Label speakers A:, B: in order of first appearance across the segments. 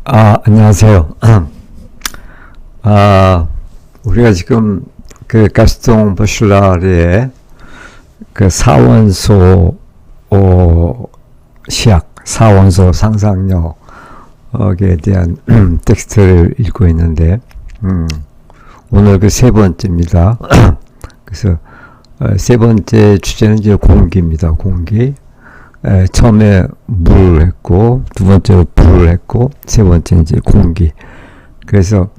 A: 안녕하세요. 우리가 지금 그 가스통 버슐라르의 그 사원소 시약, 사원소 상상력에 대한 텍스트를 읽고 있는데, 오늘 그 세 번째입니다. 그래서 세 번째 주제는 이제 공기입니다. 공기. 처음에 물을 했고, 두 번째로 불을 했고, 세 번째는 이제 공기. 그래서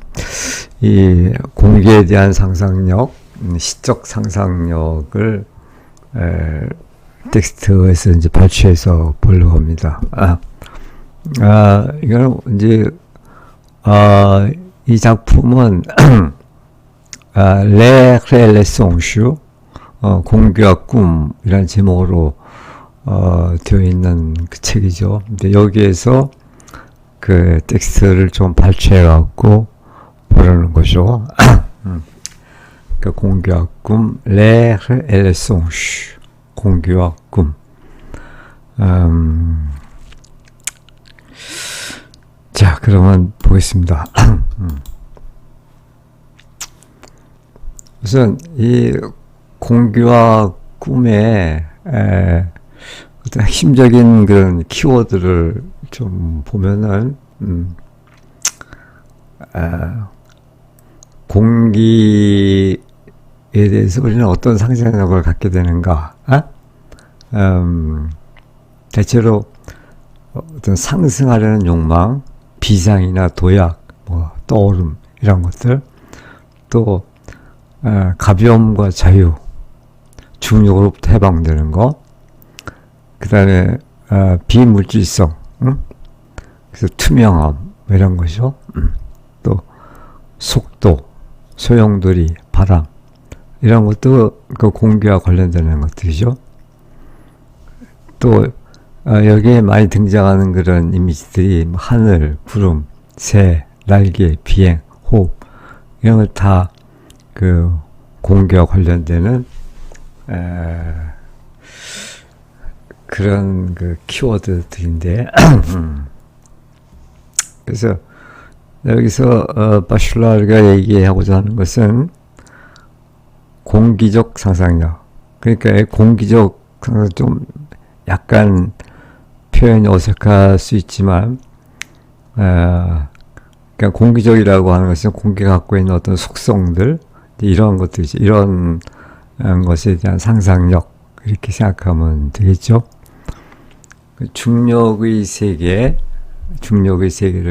A: 이 공기에 대한 상상력, 시적 상상력을 텍스트에서 이제 발췌해서 보려고 합니다. 이거는 이제 이 작품은 레 크레레송슈 공기와 꿈이라는 제목으로 되어 있는 그 책이죠. 근데 여기에서 그 텍스트를 좀 발췌해갖고 보려는 거죠. 그 공기와 꿈, 레 엘레송슈, 공기와 꿈. 자, 그러면 보겠습니다. 우선 이 공기와 꿈의 어떤 핵심적인 그런 키워드를 좀 보면은, 공기에 대해서 우리는 어떤 상상력을 갖게 되는가? 대체로 어떤 상승하려는 욕망, 비상이나 도약, 떠오름, 이런 것들, 또, 가벼움과 자유, 중력으로부터 해방되는 것, 그 다음에 비물질성, 그래서 투명함 이런 것이죠. 또 속도, 소용돌이, 바람 이런 것도 그 공기와 관련되는 것들이죠. 또 여기에 많이 등장하는 그런 이미지들이 하늘, 구름, 새, 날개, 비행, 호흡 이런 걸 다 그 공기와 관련되는 그런 그 키워드들인데 그래서 여기서 바슐라르가 얘기하고자 하는 것은 공기적 상상력. 그러니까 공기적 상상력 좀 약간 표현이 어색할 수 있지만 그러니까 공기적이라고 하는 것은 공기가 갖고 있는 어떤 속성들 이런 것들이죠. 이런 것에 대한 상상력 이렇게 생각하면 되겠죠. 중력의 세계를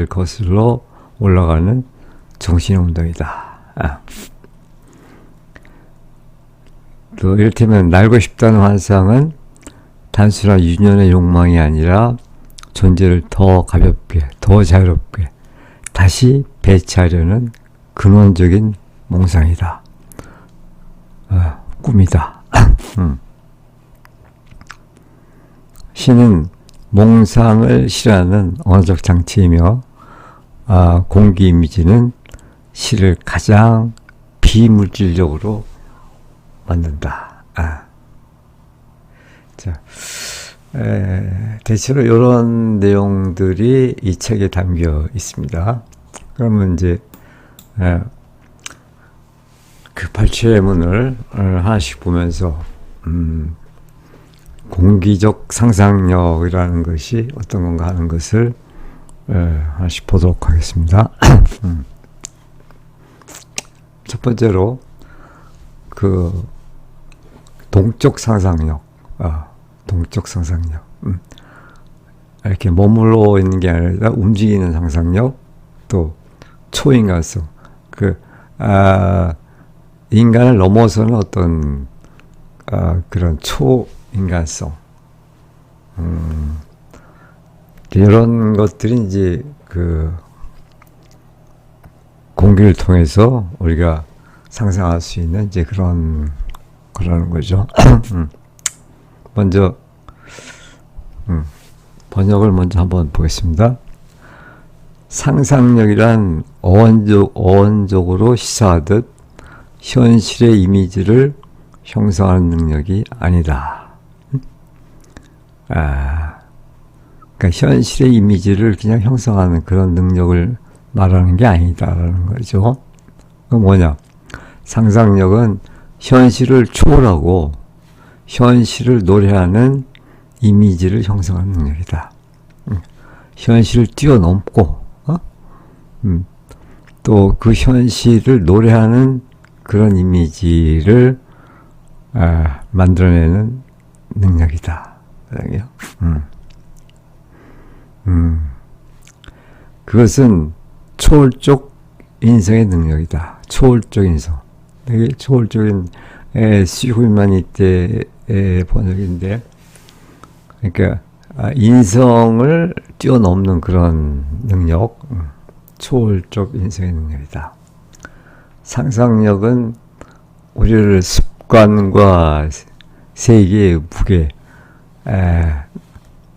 A: 거슬러 올라가는 정신운동이다. 또 이를테면 날고 싶다는 환상은 단순한 유년의 욕망이 아니라 존재를 더 가볍게, 더 자유롭게 다시 배치하려는 근원적인 몽상이다. 꿈이다. 시는 몽상을 실현하는 언어적 장치이며 공기 이미지는 시를 가장 비물질적으로 만든다. 자, 대체로 이런 내용들이 이 책에 담겨 있습니다. 그러면 이제 그 발췌문을 하나씩 보면서 공기적 상상력이라는 것이 어떤 건가 하는 것을 하나씩 보도록 하겠습니다. 첫 번째로 그 동적 상상력, 동적 상상력. 이렇게 머물러 있는 게 아니라 움직이는 상상력, 또 초인간성. 인간을 넘어서는 어떤 그런 초인간성. 이런 것들이 이제 그 공기를 통해서 우리가 상상할 수 있는 이제 그러는 거죠. 먼저 번역을 먼저 한번 보겠습니다. 상상력이란 어원적으로 시사하듯 현실의 이미지를 형성하는 능력이 아니다. 그러니까 현실의 이미지를 그냥 형성하는 그런 능력을 말하는 게 아니다라는 거죠. 그 뭐냐? 상상력은 현실을 초월하고 현실을 노래하는 이미지를 형성하는 능력이다. 현실을 뛰어넘고 또 그 현실을 노래하는 그런 이미지를 만들어내는 능력이다. 그것은 초월적 인성의 능력이다. 초월적 인성. 되게 초월적인 시후이마니테의 번역인데, 그러니까 인성을 뛰어넘는 그런 능력, 초월적 인성의 능력이다. 상상력은 우리를 습관과 세계의 무게,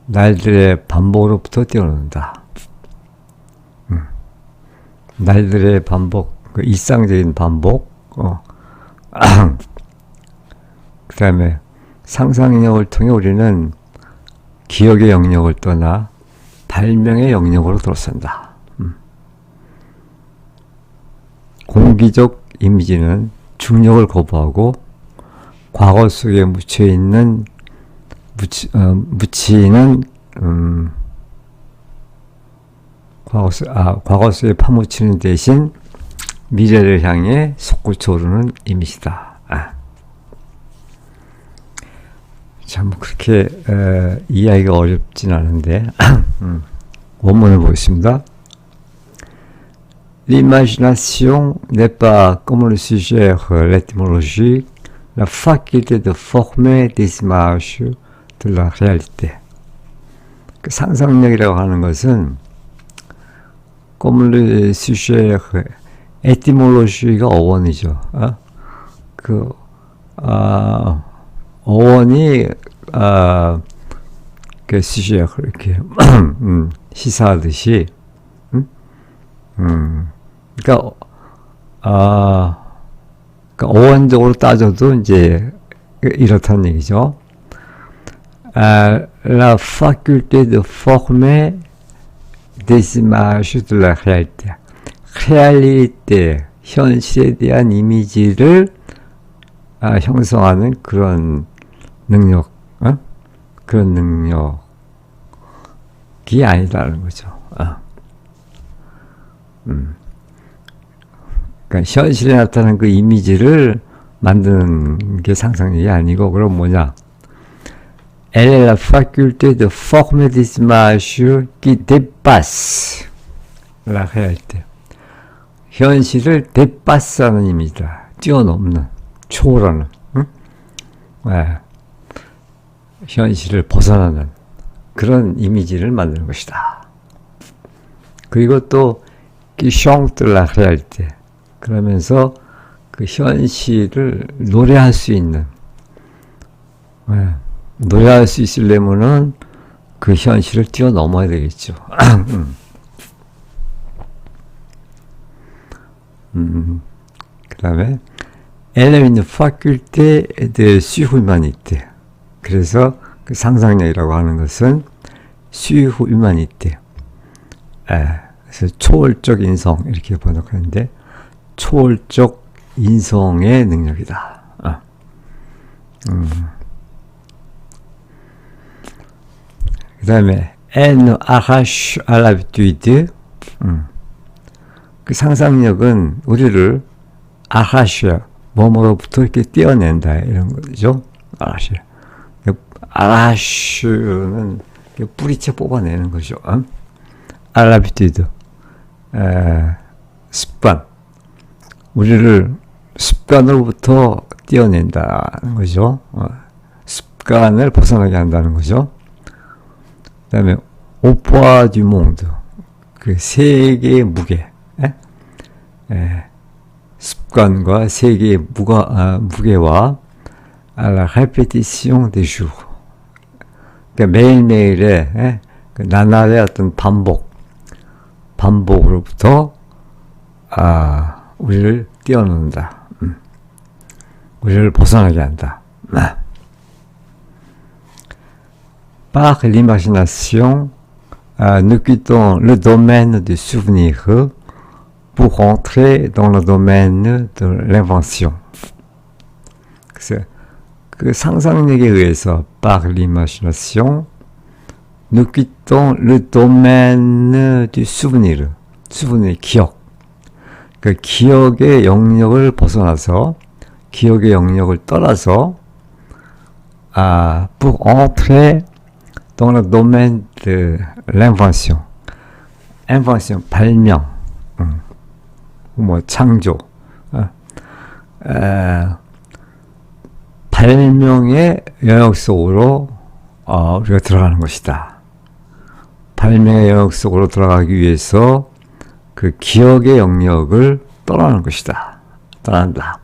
A: 날들의 반복으로부터 뛰어넘는다. 날들의 반복, 그 일상적인 반복, 그 다음에 상상력을 통해 우리는 기억의 영역을 떠나 발명의 영역으로 들어선다. 공기적 이미지는 중력을 거부하고 과거 속에 묻히는 과거 속에 파묻히는 대신 미래를 향해 솟구쳐 오르는 이미지다. 참 그렇게 이해하기가 어렵진 않은데 원문을 보겠습니다. L'imagination n'est pas, comme le suggère l'étymologie, la faculté de former des images de la réalité. 그 상상력이라고 하는 것은 comme le suggère 에티몰로지가 어원이죠. 어원이 그 시시에 그렇게 시사하듯이, 그러니까 어원적으로 따져도 이제 이렇다는 얘기죠. La faculté de former des images de la réalité. réalité, 현실에 대한 이미지를 형성하는 그런 능력, 그런 능력이 아니다라는 거죠. 그러니까 현실에 나타나는 그 이미지를 만드는 게 상상력이 아니고, 그럼 뭐냐? Elle est la faculté de former des images qui dépassent la réalité. 현실을 데파스하는 이미지다. 뛰어넘는, 초월하는, 현실을 벗어나는 그런 이미지를 만드는 것이다. 그리고 또 qui de la réalité. 그러면서 그 현실을 노래할 수 있는, 노래할 수 있으려면은 그 현실을 뛰어넘어야 되겠죠. 그 다음에 Elle a une faculté de surhumanité. 그래서 그 상상력이라고 하는 것은 surhumanité. 그래서 초월적 인성 이렇게 번역하는데 초월적 인성의 능력이다. 그 다음에 Elle arrache à l'habitude. 그 상상력은 우리를 아하시아, 몸으로부터 이렇게 떼어낸다, 이런 거죠. 아하시아. 아하시는 뿌리채 뽑아내는 거죠. 알라비티드. 습관. 우리를 습관으로부터 떼어낸다는 거죠. 습관을 벗어나게 한다는 거죠. 그 다음에, 오포아 듀 몽드. 그 세계의 무게. 습관과 세계의 무게와 la répétition des jours. 그러니까 매일매일의 그 나날의 어떤 반복으로부터 우리를 떼어놓는다. 우리를 벗어나게 한다. Par l'imagination, nous quittons le domaine du souvenir pour rentrer dans le domaine de l'invention. 그래서 그 상상력에 의해서 par l'imagination, nous quittons le domaine du souvenir. souvenir, 기억. 그 기억의 영역을 벗어나서, 기억의 영역을 떠나서, pour entrer dans le domaine de l'invention. invention, 발명, 뭐 창조, 발명의 영역 속으로 우리가 들어가는 것이다. 발명의 영역 속으로 들어가기 위해서 그 기억의 영역을 떠나는 것이다. 떠난다.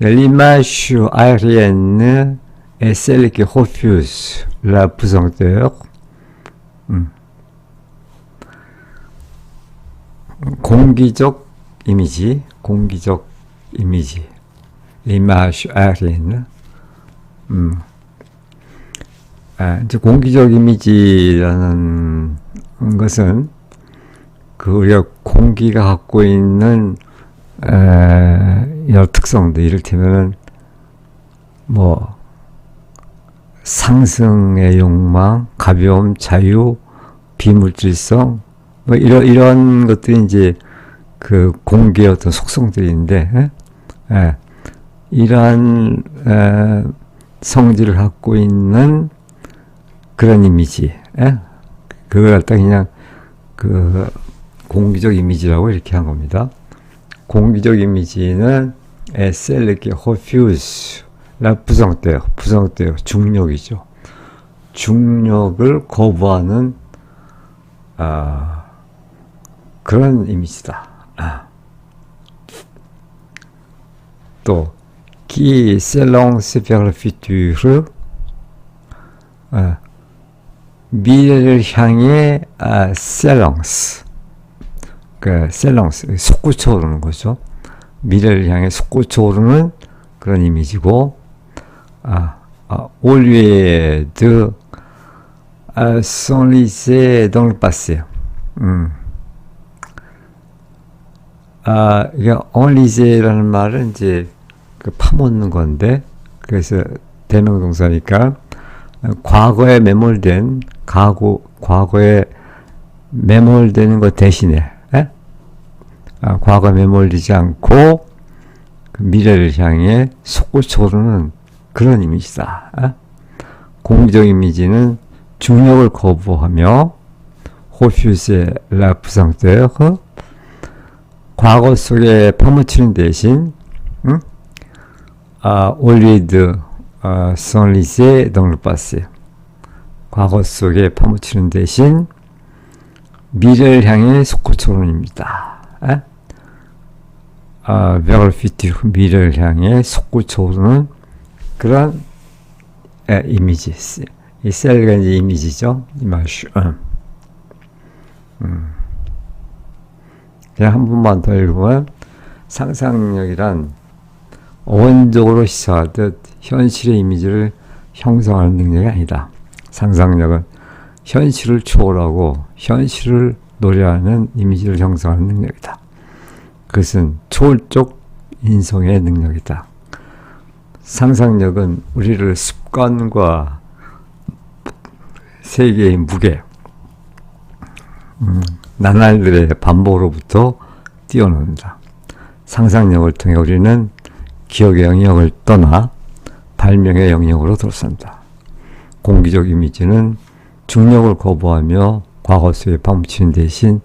A: L'image aérienne est celle qui refuse la pesanteur. 공기적 이미지, 공기적 이미지. l'image aérienne. 이제 공기적 이미지라는 것은 그 우리가 공기가 갖고 있는 여러 특성들, 이를테면은 뭐 상승의 욕망, 가벼움, 자유, 비물질성, 뭐 이런 것들이 이제 그 공기의 어떤 속성들인데, 이러한 성질을 갖고 있는 그런 이미지, 그걸 갖다 그냥 그 공기적 이미지라고 이렇게 한 겁니다. 공기적 이미지는 celle qui refuse la pesanteur, pesanteur, 중력이죠. 중력을 거부하는 그런 이미지다. 또 qui s'élance vers le futur, 미래를 향해 s'élance, 그 s'élance, 솟구쳐 오르는 거죠. 미래를 향해 솟구쳐 오르는 그런 이미지고, au lieu de s'enliser dans le passé. 이게 enliser라는 말은 이제 그 파묻는 건데, 그래서 대명동사니까 과거에 매몰된, 과거에 매몰되는 것 대신에, 과거에 매몰되지 않고 그 미래를 향해 솟구쳐 오르는 그런 이미지다. 공기적 이미지는 중력을 거부하며 refuser la pesanteur, 과거 속에 파묻히는 대신, au lieu de s'enliser dans le passé, 과거 속에 파묻히는 대신 미래를 향해 솟구쳐 오르는 입니다. vers le futur, 미래를 향해 솟구쳐 오르는 그런 이미지. 이 셀가 이제 이미지죠. 이미지. 그냥 한 번만 더 읽으면, 상상력이란 어원적으로 시사하듯 현실의 이미지를 형성하는 능력이 아니다. 상상력은 현실을 초월하고 현실을 노래하는 이미지를 형성하는 능력이다. 그것은 초월적 인성의 능력이다. 상상력은 우리를 습관과 세계의 무게, 나날들의 반복으로부터 띄워놓는다. 상상력을 통해 우리는 기억의 영역을 떠나 발명의 영역으로 들어선다. 공기적 이미지는 중력을 거부하며 과거 속에 파묻히는 대신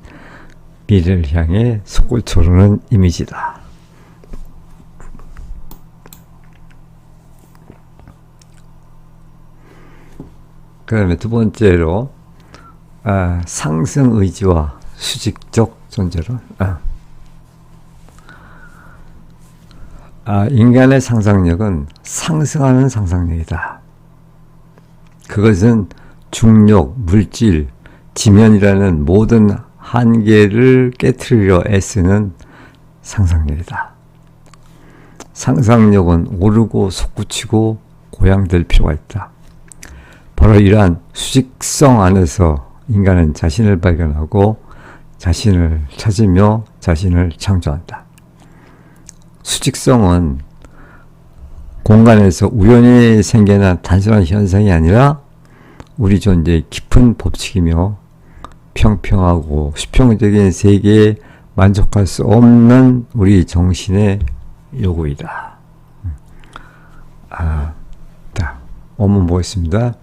A: 미래를 향해 솟구쳐 오르는 이미지다. 그 다음에 두 번째로 상승 의지와 수직적 존재론. 인간의 상상력은 상승하는 상상력이다. 그것은 중력, 물질, 지면이라는 모든 한계를 깨트리려 애쓰는 상상력이다. 상상력은 오르고 솟구치고 고양될 필요가 있다. 바로 이러한 수직성 안에서 인간은 자신을 발견하고 자신을 찾으며 자신을 창조한다. 수직성은 공간에서 우연히 생겨난 단순한 현상이 아니라 우리 존재의 깊은 법칙이며 평평하고 수평적인 세계에 만족할 수 없는 우리 정신의 요구이다. 자, 원문 보겠습니다.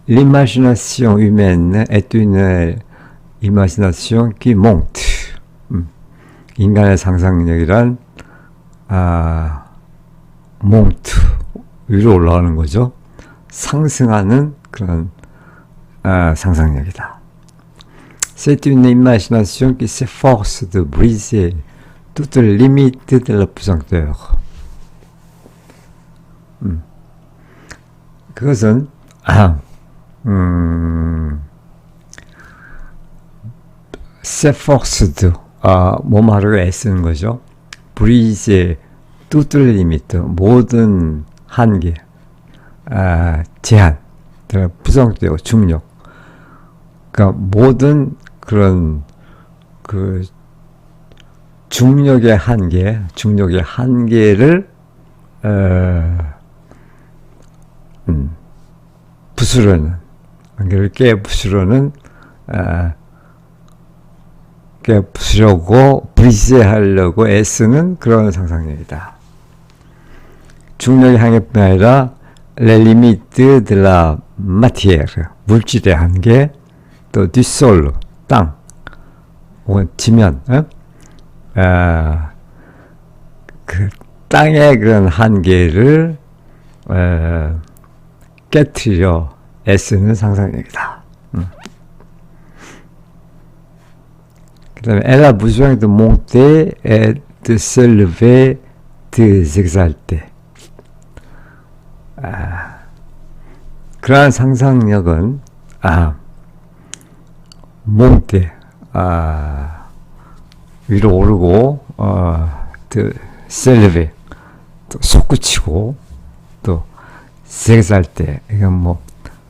A: L'imagination humaine est une imagination qui monte. 인간의 상상력이란 monte, 위로 올라가는 거죠. 상승하는 그런 상상력이다. C'est une imagination qui s'efforce de briser toutes les limites de la pesanteur. 그것은 s'efforce, 몸하루 애쓰는 거죠. briser toutes les limites, 모든 한계, 제한, 부정되고 중력, 그러니까 모든 그런 그 중력의 한계를 부수려는, 한계를 깨부수려는, 깨부수려고 브리스하려고 애쓰는 그런 상상력이다. 중력의 한계뿐 아니라 les limites de la matière, 물질의 한계, 또 du sol, 땅, 혹은 지면, 그 땅의 그런 한계를 깨트려 애쓰는 상상력이다. 그 다음에 elle a besoin de monter et de s'élever, de s'exalter. 그러한 상상력은 monter, 위로 오르고 de s'élever, 또 솟구치고, 또 s'exalter, 이건 뭐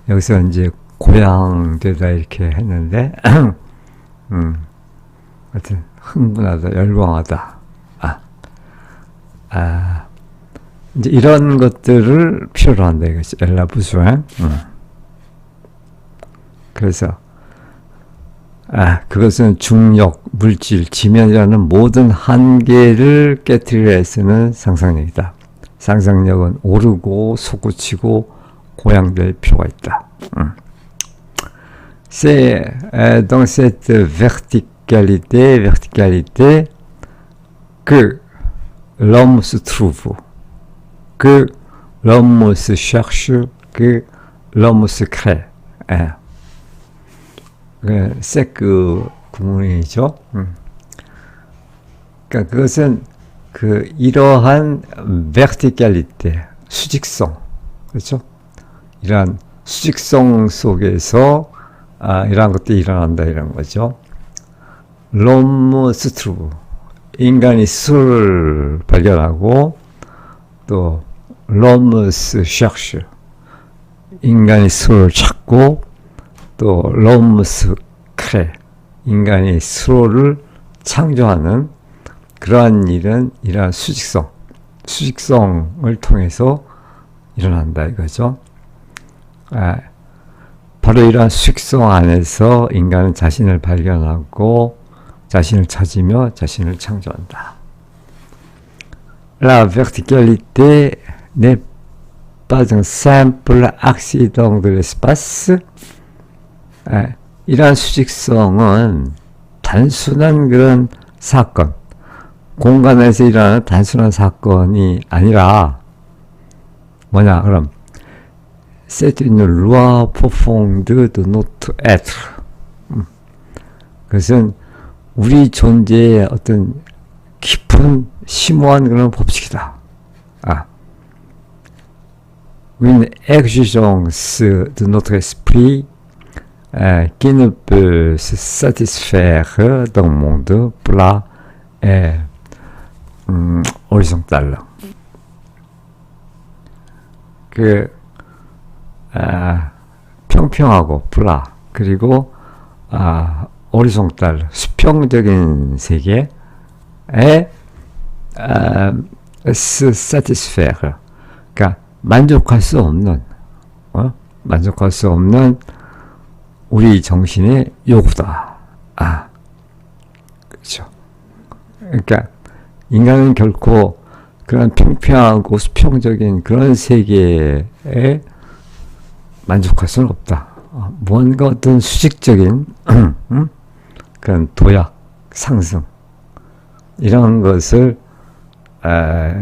A: 여기서 이제 고향되다 이렇게 했는데 하여튼 흥분하다, 열광하다, 이제 이런 것들을 필요로 한다 이거지. 엘라 부수행. 그래서 그것은 중력, 물질, 지면이라는 모든 한계를 깨트리려 애쓰는 상상력이다. 상상력은 오르고 솟구치고 고양될 필요가 있다. C'est dans cette verticalité que l'homme se trouve, que l'homme se cherche, que l'homme se crée. c'est 그 구문이죠. 그러니까 그것은 그 이러한 verticalité, 수직성, 그렇죠? 이러한 수직성 속에서 이러한 것들이 일어난다 이런 거죠. l'homme se trouve, 인간이 스스로를 발견하고, 또 l'homme se cherche, 인간이 스스로를 찾고, 또 l'homme se crée, 인간이 스스로를 창조하는 그러한 일은 이러한 수직성을 통해서 일어난다 이거죠. 바로 이러한 수직성 안에서 인간은 자신을 발견하고 자신을 찾으며 자신을 창조한다. La verticalité n'est pas un simple accident de l'espace. 이러한 수직성은 단순한 그런 사건, 공간에서 일어나는 단순한 사건이 아니라 뭐냐 그럼 c'est une loi profonde de notre être. 그것은 우리 존재의 어떤 깊은 심오한 그런 법칙이다. Une exigence de notre esprit qui ne peut se satisfaire dans le monde plat et horizontal. 그 평평하고 플라 그리고 오리송탈 수평적인 세계에 satisfaire 그러니까 만족할 수 없는 우리 정신의 요구다. 그렇죠. 그러니까 인간은 결코 그런 평평하고 수평적인 그런 세계에 만족할 수는 없다. 뭔가 어떤 수직적인 그런 도약, 상승 이런 것을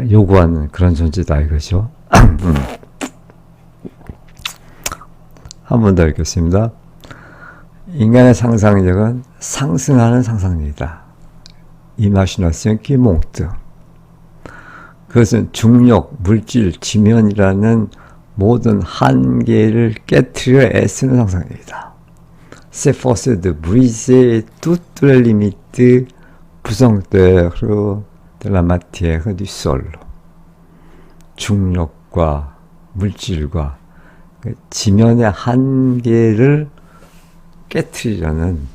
A: 요구하는 그런 존재다 이거죠. 한 번 더 읽겠습니다. 인간의 상상력은 상승하는 상상력이다. Imagination qui monte. 그것은 중력, 물질, 지면이라는 모든 한계를 깨트려 애쓰는 상상력이다. C'est force de briser toutes les limites 부성teur de la matière du sol. 중력과 물질과 지면의 한계를 깨트리려는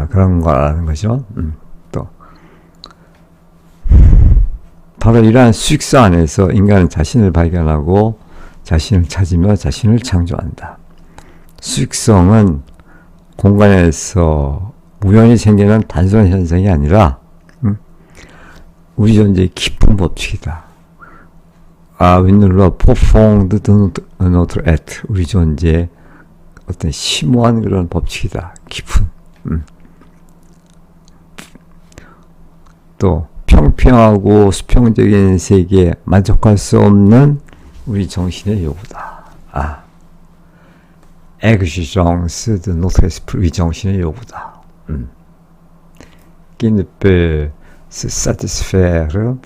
A: 그런 거라는 거죠. 또 바로 이러한 수익사 안에서 인간은 자신을 발견하고 자신을 찾으며 자신을 창조한다. 수익성은 공간에서 우연히 생기는 단순한 현상이 아니라 우리 존재의 깊은 법칙이다. 윈눌러 profonde de notre être. 우리 존재의 어떤 심오한 그런 법칙이다. 깊은. 또 평평하고 수평적인 세계에 만족할 수 없는 우리 정신의 요구다. exigence de notre esprit. 우리 정신의 요구다. qui ne peut se satisfaire.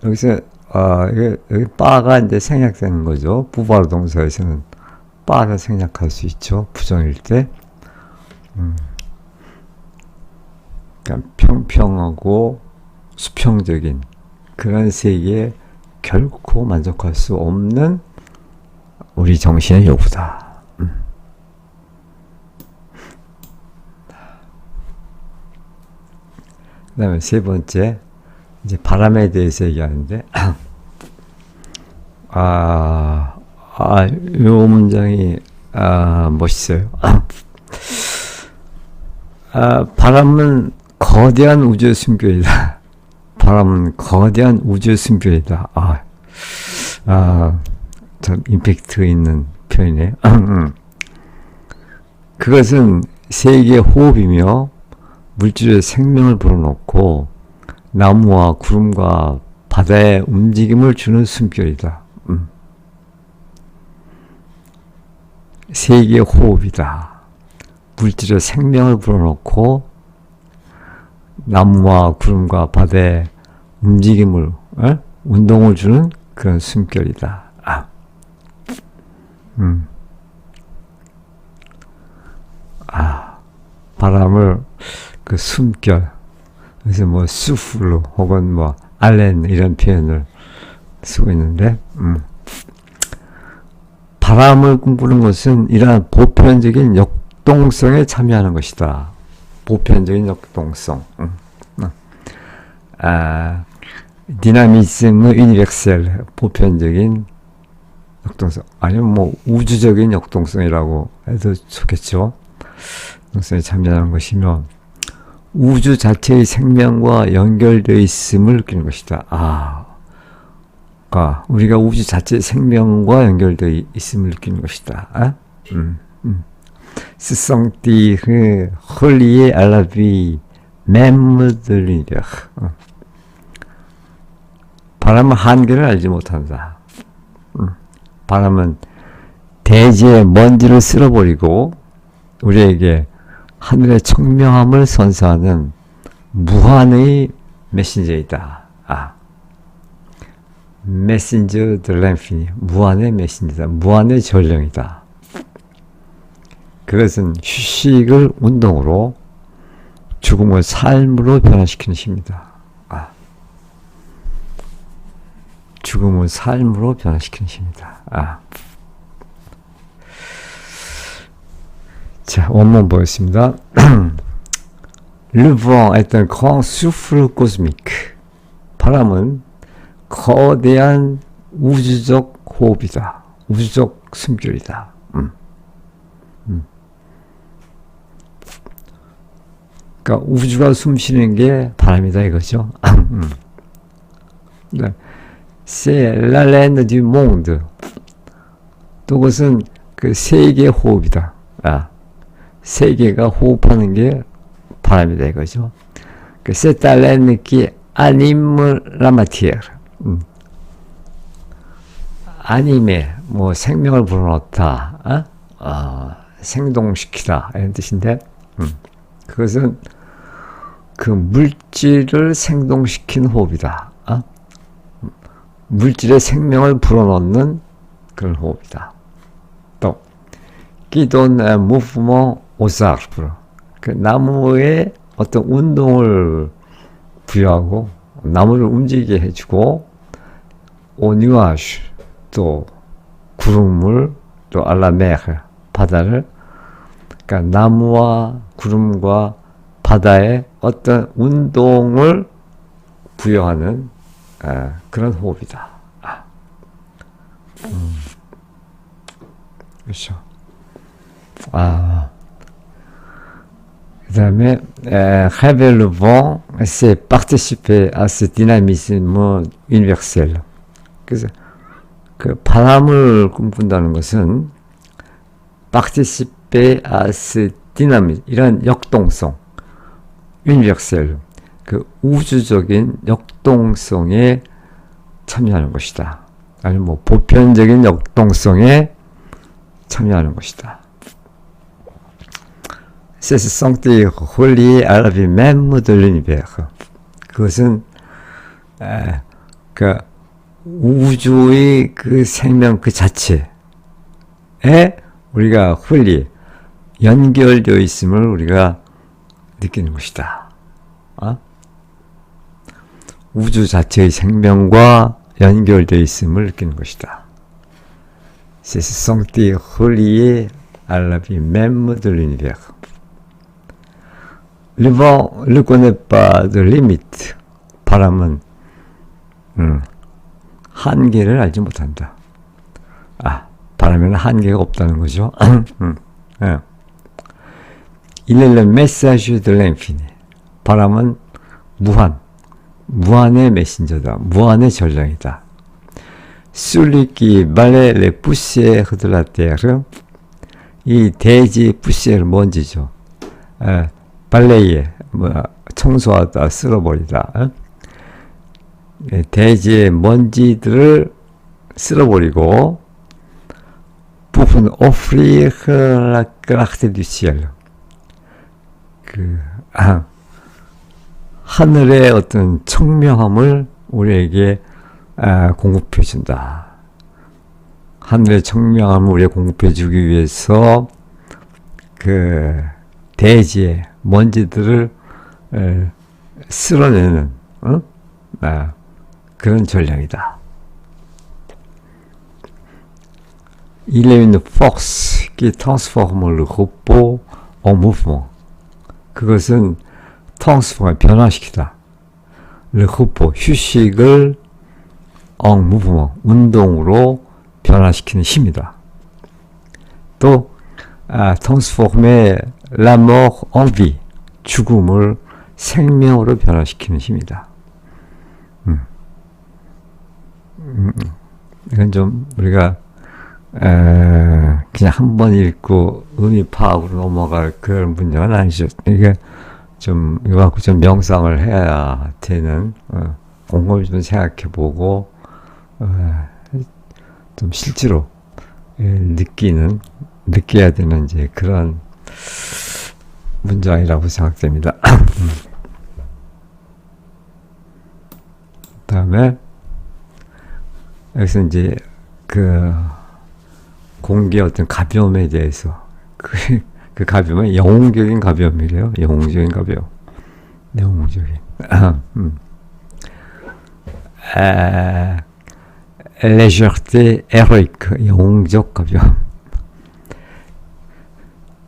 A: 여기서 여기 빠가 이제 생략되는 거죠. 부바로 동사에서는 빠가 생략할 수 있죠. 부정일 때. 그러니까 평평하고 수평적인 그런 세계에 결코 만족할 수 없는 우리 정신의 요구다. 그 다음에 세 번째, 이제 바람에 대해서 얘기하는데, 요 문장이, 멋있어요. 바람은 거대한 우주의 숨결이다. 바람은 거대한 우주의 숨결이다. 참 임팩트 있는 표현이네요. 그것은 세계의 호흡이며 물질의 생명을 불어넣고 나무와 구름과 바다의 움직임을 주는 숨결이다. 세계의 호흡이다. 물질의 생명을 불어넣고 나무와 구름과 바다의 움직임을 운동을 주는 그런 숨결이다. 바람을 그 숨결, 그래서 뭐 수플로 혹은 뭐 알렌 이런 표현을 쓰고 있는데, 바람을 꿈꾸는 것은 이러한 보편적인 역동성에 참여하는 것이다. 보편적인 역동성. 디나미즘의 유니버셀, 보편적인 역동성. 아니면 뭐 우주적인 역동성이라고 해도 좋겠죠. 역동성에 참여하는 것이며 우주 자체의 생명과 연결되어 있음을 느끼는 것이다. 그러니까 우리가 우주 자체의 생명과 연결되어 있음을 느끼는 것이다. Se sentir relié à la vie même de l'univers. 바람은 한계를 알지 못한다. 바람은 대지의 먼지를 쓸어버리고 우리에게 하늘의 청명함을 선사하는 무한의 메신저이다. 메신저 de l'infini. 무한의 메신저다. 무한의 전령이다. 그것은 휴식을 운동으로 죽음을 삶으로 변화시키는 힘이다. 죽음을 삶으로 변화시키는 힘이다. 자, 원문 보겠습니다. Le vent est un grand souffle cosmique. 바람은 거대한 우주적 호흡이다. 우주적 숨결이다. 그러니까 우주가 숨쉬는 게 바람이다 이거죠. 네. C'est l'haleine du monde. 또 그것은 그 세계 호흡이다. 세계가 호흡하는 게 바람이다 이거죠. 그 cette haleine qui anime la matière. 아니메 뭐 생명을 불어넣다, 생동시키다 이런 뜻인데, 그것은 그 물질을 생동시킨 호흡이다. 물질에 생명을 불어넣는 그런 호흡이다. 또 qui donne un mouvement aux arbres. 그 나무에 어떤 운동을 부여하고 나무를 움직이게 해주고, aux nuages 또 구름을, 또 à la mer 바다를, 그러니까 나무와 구름과 바다에 어떤 운동을 부여하는 그런 호흡이다. 그렇죠. 그 다음에 rêver le vent, c'est participer à ce dynamisme universel. 그래서 그 바람을 꿈꾼다는 것은 participer à ce dynamisme, 이런 역동성, universel, 그 우주적인 역동성에 참여하는 것이다. 아니면 뭐 보편적인 역동성에 참여하는 것이다. C'est se sentir relié à la vie même de l'univers. 그것은 그 우주의 그 생명 그 자체에 우리가 홀리 연결되어 있음을 우리가 느끼는 것이다. 우주 자체의 생명과 연결되어 있음을 느끼는 것이다. C'est se sentir relié à la vie même de l'univers. Le vent ne connaît pas de limite. 바람은 한계를 알지 못한다. 바람에는 한계가 없다는 거죠. Il est le message de l'infini. 바람은 무한의 메신저다. 무한의 전령이다. Celui qui balaie les poussières de la terre. 이 대지 poussière 먼지죠. 발레이에 청소하다, 쓸어버리다. 대지의 먼지들을 쓸어버리고 pour offrir la clarté du ciel. 하늘의 어떤 청명함을 우리에게 공급해 준다. 하늘의 청명함을 우리에게 공급해 주기 위해서 그 대지의 먼지들을 쓸어내는 그런 전략이다. Il est une force qui transforme le repos en mouvement. 그것은 transform, 변화시키다. le repos, 휴식을 en mouvement, 운동으로 변화시키는 힘이다. 또 transformer la mort en vie, 죽음을 생명으로 변화시키는 힘이다. 이건 좀 우리가 그냥 한번 읽고 의미 파악으로 넘어갈 그런 문제는 아니죠. 이게 좀 이거 갖고 좀 명상을 해야 되는, 곰곰이 좀 생각해보고 좀 실제로 느껴야 되는 이제 그런 문장이라고 생각됩니다. 다음에 여기서 이제 그 공기의 어떤 가벼움에 대해서 그 가벼움은 영웅적인 가벼움이래요. 영웅적인 가벼움. 영웅적인. légèreté héroïque, 영웅적 가벼움.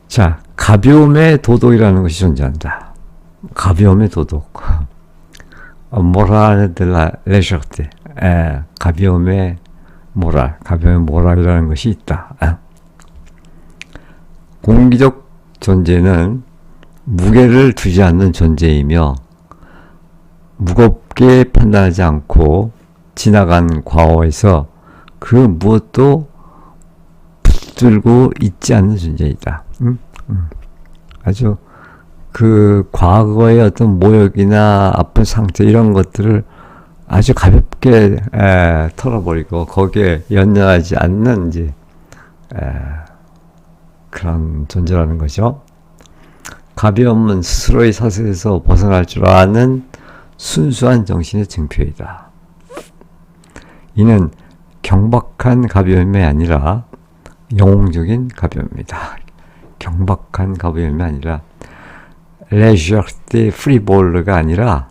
A: 자, 가벼움의 도덕이라는 것이 존재한다. 가벼움의 도덕. morale de la légèreté. 가벼움의 모랄, 가벼움의 모랄이라는 것이 있다. 공기적 존재는 무게를 두지 않는 존재이며 무겁게 판단하지 않고 지나간 과거에서 그 무엇도 붙들고 있지 않는 존재이다. 아주 그 과거의 어떤 모욕이나 아픈 상처 이런 것들을 아주 가볍게 털어버리고 거기에 연연하지 않는 이제 그런 존재라는 거죠. 가벼움은 스스로의 사슬에서 벗어날 줄 아는 순수한 정신의 증표이다. 이는 경박한 가벼움이 아니라 영웅적인 가벼움이다. 경박한 가벼움이 아니라 légèreté frivole가 아니라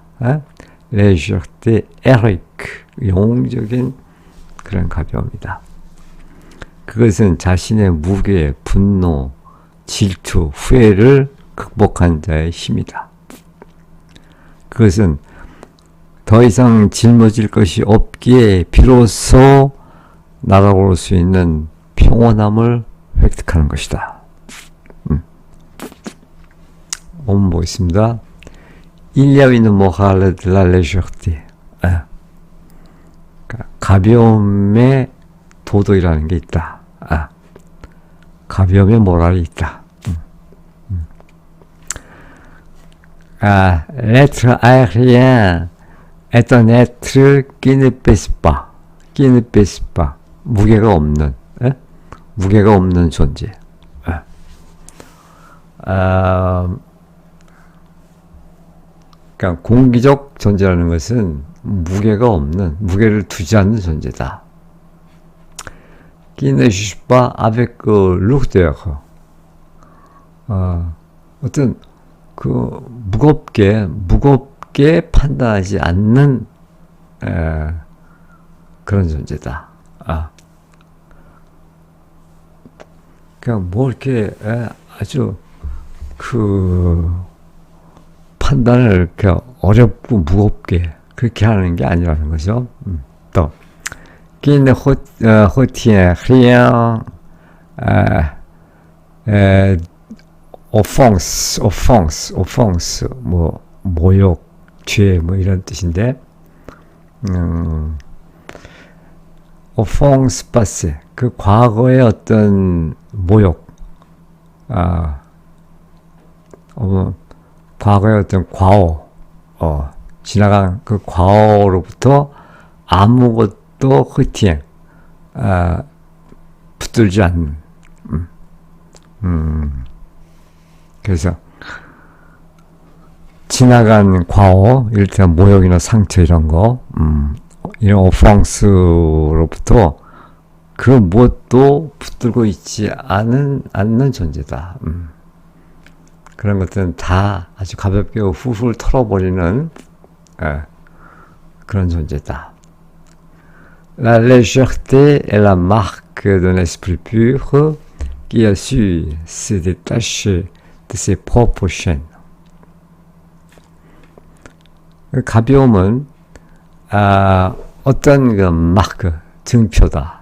A: légèreté héroïque, 영웅적인 그런 가벼움이다. 그것은 자신의 무게, 분노, 질투, 후회를 극복한 자의 힘이다. 그것은 더 이상 짊어질 것이 없기에 비로소 날아올 수 있는 평온함을 획득하는 것이다. 오늘 보겠습니다. Il y a une morale de la légèreté. 가벼움의 도덕이라는 게 있다. 가벼움의 모랄이 있다. L'être aérien est un être qui ne pèse pas. qui ne pèse pas. 무게가 없는, 무게가 없는 존재. 그러니까 공기적 존재라는 것은 무게가 없는, 무게를 두지 않는 존재다. qui ne juge pas avec lourdeur. 어떤 그 무겁게 판단하지 않는 그런 존재다. 그냥 뭐 이렇게 아주 그 판단을 이렇게 어렵고 무겁게 그렇게 하는 게 아니라는 거죠. 또 qui ne retient rien offense 뭐 모욕, 죄 뭐 이런 뜻인데 offense passé 그 과거의 어떤 모욕 과거의 어떤 과오 지나간 그 과오로부터 아무것도 흐티행 붙들지 않는 그래서 지나간 과오, 이를테면 모욕이나 상처 이런 거, 이런 오펑스로부터 그 무엇도 붙들고 있지 않는 존재다. 그런 것들은 다 아주 가볍게 훌훌 털어버리는 그런 존재다. La légèreté est la marque d'un esprit pur qui a su se détacher de ses propres chaînes. 가벼움은 어떤 그 마크, 증표다.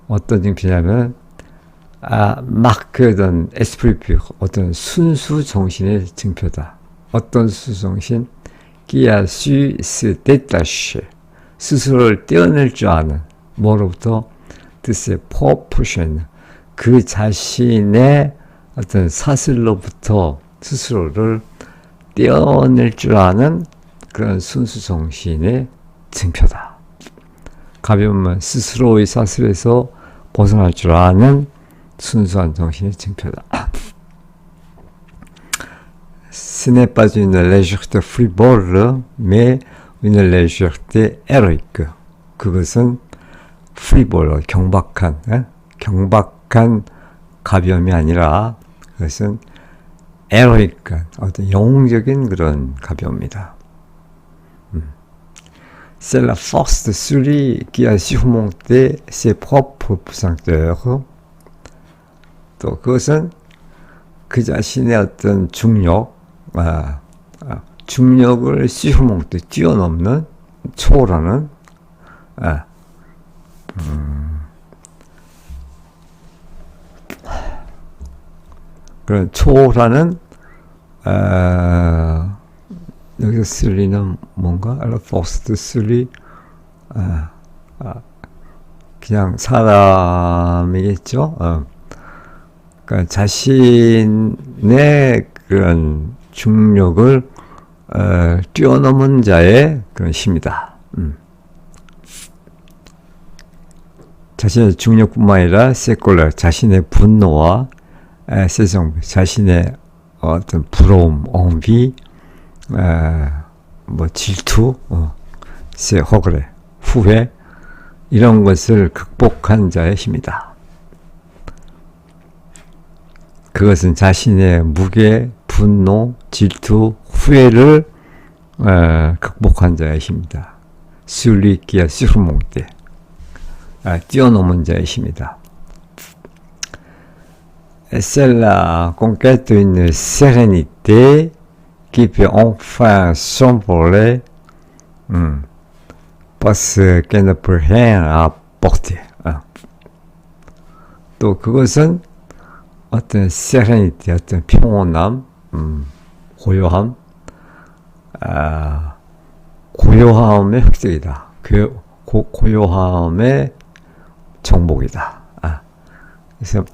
A: 어떤 증표냐면 마크든 에스프리 퓨, 어떤 순수 정신의 증표다. 어떤 순수 정신? qui a su se détacher, 스스로를 떼어낼 줄 아는 뭐로부터 de ses propres chaînes, 그 자신의 어떤 사슬로부터 스스로를 떼어낼 줄 아는 그런 순수 정신의 증표다. 가벼움은 스스로의 사슬에서 벗어날 줄 아는 순수한 정신의 증표다. Ce n'est pas une légèreté frivole, mais une légèreté héroïque. 그것은 frivole, 경박한 가벼움이 아니라 그것은 héroïque, 어떤 영웅적인 그런 가벼움이다. C'est la force de celui qui a surmonté ses propres pesanteurs. 또 그것은 그 자신의 어떤 중력을 surmonter, 뛰어넘는, 초월하는, 그런 초월하는, 여기서 쓰리는 뭔가? la force de celui, 그냥 사람이겠죠? 그러니까 자신의 그런 중력을 뛰어넘은 자의 그런 힘이다. 자신의 중력뿐만 아니라 세콜라, 자신의 분노와 세정, 자신의 어떤 부러움, 엉비, 뭐 질투, 허그레, 후회, 이런 것을 극복한 자의 힘이다. 그것은 자신의 무게, 분노, 질투, 후회를 극복한 자의 힘이다. 술리기야 surmonter, 뛰어넘은 자의 힘이다. C'est la conquête d'une sérénité qui peut enfin s'envoler parce qu'elle ne peut rien apporter. 또 그것은 어떤 serenity, 어떤 평온함, 고요함, 고요함의 획득이다. 고요함의 정복이다. 그래서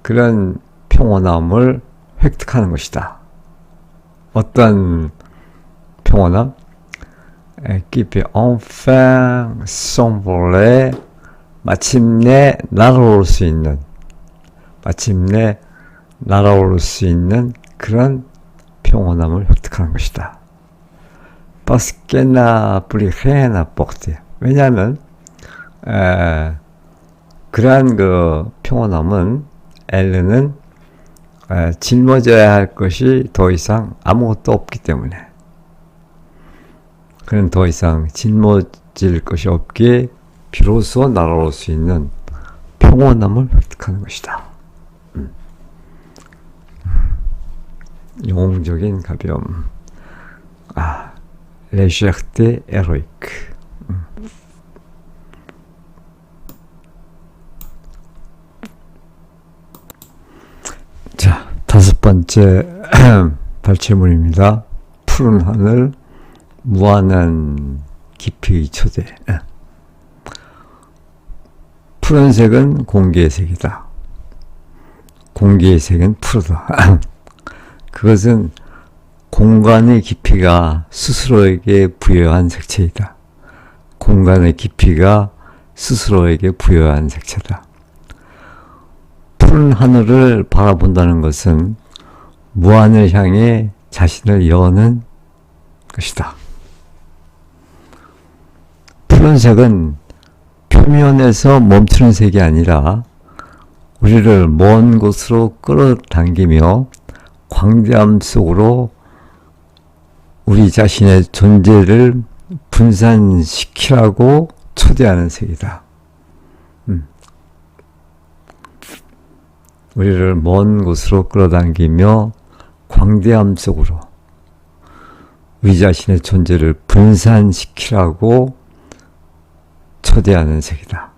A: 그런 평온함을 획득하는 것이다. 어떤 평온함? qui peut enfin s'envoler, 마침내 날아올 수 있는, 그런 평온함을 획득하는 것이다. Parce qu'elle n'a plus rien à porter. 왜냐하면 그러한 그 평온함은 엘르는 짊어져야 할 것이 더 이상 아무것도 없기 때문에, 그는 더 이상 짊어질 것이 없기에 비로소 날아올 수 있는 평온함을 획득하는 것이다. 영웅적인 가벼움, légèreté héroïque. 자, 5번째 발췌문입니다. 푸른 하늘, 무한한 깊이의 초대. 푸른색은 공기의 색이다. 공기의 색은 푸르다. 그것은 공간의 깊이가 스스로에게 부여한 색채이다. 공간의 깊이가 스스로에게 부여한 색채다. 푸른 하늘을 바라본다는 것은 무한을 향해 자신을 여는 것이다. 푸른색은 표면에서 멈추는 색이 아니라 우리를 먼 곳으로 끌어당기며 광대함 속으로 우리 자신의 존재를 분산시키라고 초대하는 색이다. 우리를 먼 곳으로 끌어당기며 광대함 속으로 우리 자신의 존재를 분산시키라고 초대하는 색이다.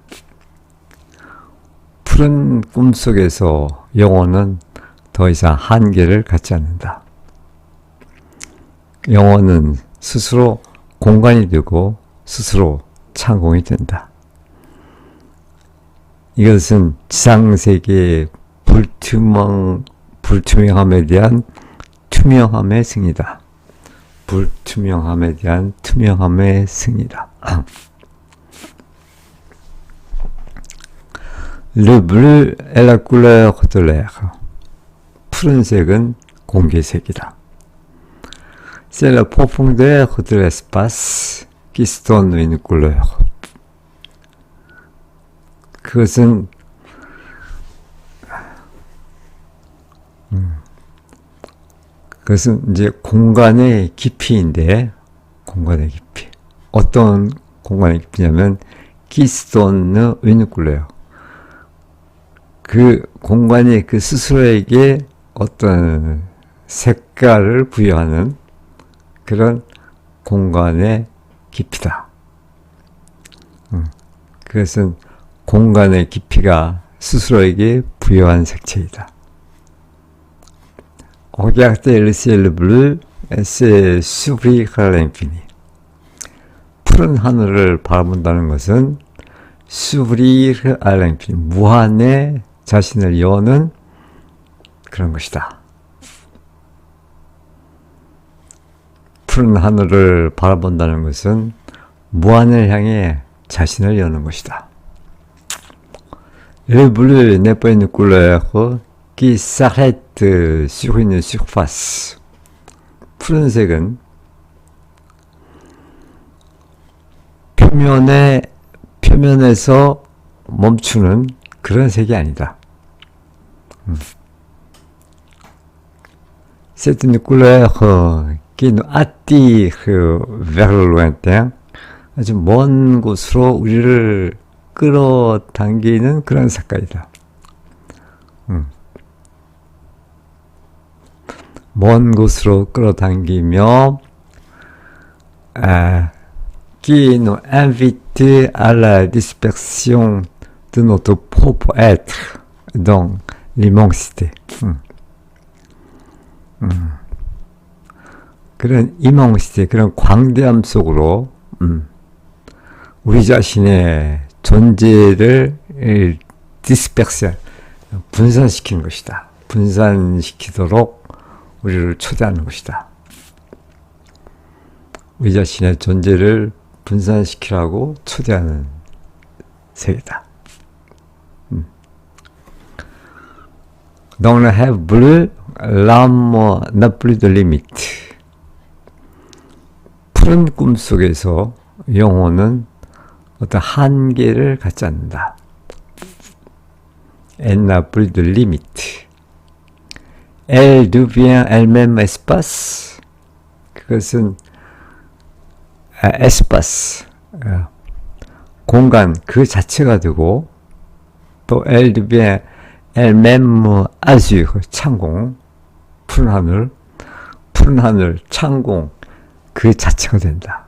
A: 푸른 꿈속에서 영혼은 더 이상 한계를 갖지 않는다. 영혼은 스스로 공간이 되고 스스로 창공이 된다. 이것은 지상세계의 불투명함에 대한 투명함의 승리다. 불투명함에 대한 투명함의 승리다. Le bleu est la couleur de l'air. 푸른색은 공기색이다. C'est la profondeur de l'espace qui se donne une couleur. 그것은 이제 공간의 깊이인데, 공간의 깊이. 어떤 공간의 깊이냐면 기스톤느 위누클레어. 그 공간이 그 스스로에게 어떤 색깔을 부여하는 그런 공간의 깊이다. 그것은 공간의 깊이가 스스로에게 부여한 색채이다. Regarder le ciel bleu, c'est s'ouvrir à l'infini. 푸른 하늘을 바라본다는 것은 s'ouvrir à l'infini, 무한에 자신을 여는 그런 것이다. 푸른 하늘을 바라본다는 것은 무한을 향해 자신을 여는 것이다. Le bleu n'est pas une couleur qui s'arrête sur une surface. 푸른색은 표면에서 멈추는 그런 색이 아니다. C'est une couleur qui nous attire vers le lointain. 아주 먼 곳으로 우리를 끌어당기는 그런 색깔이다. 먼 곳으로 끌어당기며 qui nous invite à la dispersion de notre propre être dans l'immensité. 그런 이몽시대, 그런 광대함 속으로 우리 자신의 존재를 디스펙션, 분산시키는 것이다. 분산시키도록 우리를 초대하는 것이다. 우리 자신의 존재를 분산시키라고 초대하는 세계다. Dans le rêve bleu, l'âme n'a plus de limite. 푸른 꿈 속에서 영혼은 어떤 한계를 갖지 않는다. Elle n'a plus de limite. Elle devient elle-même espace. 그것은 espace, 공간 그 자체가 되고, 또 elle devient elle-même azur, 창공, 푸른 하늘, 창공 그 자체가 된다.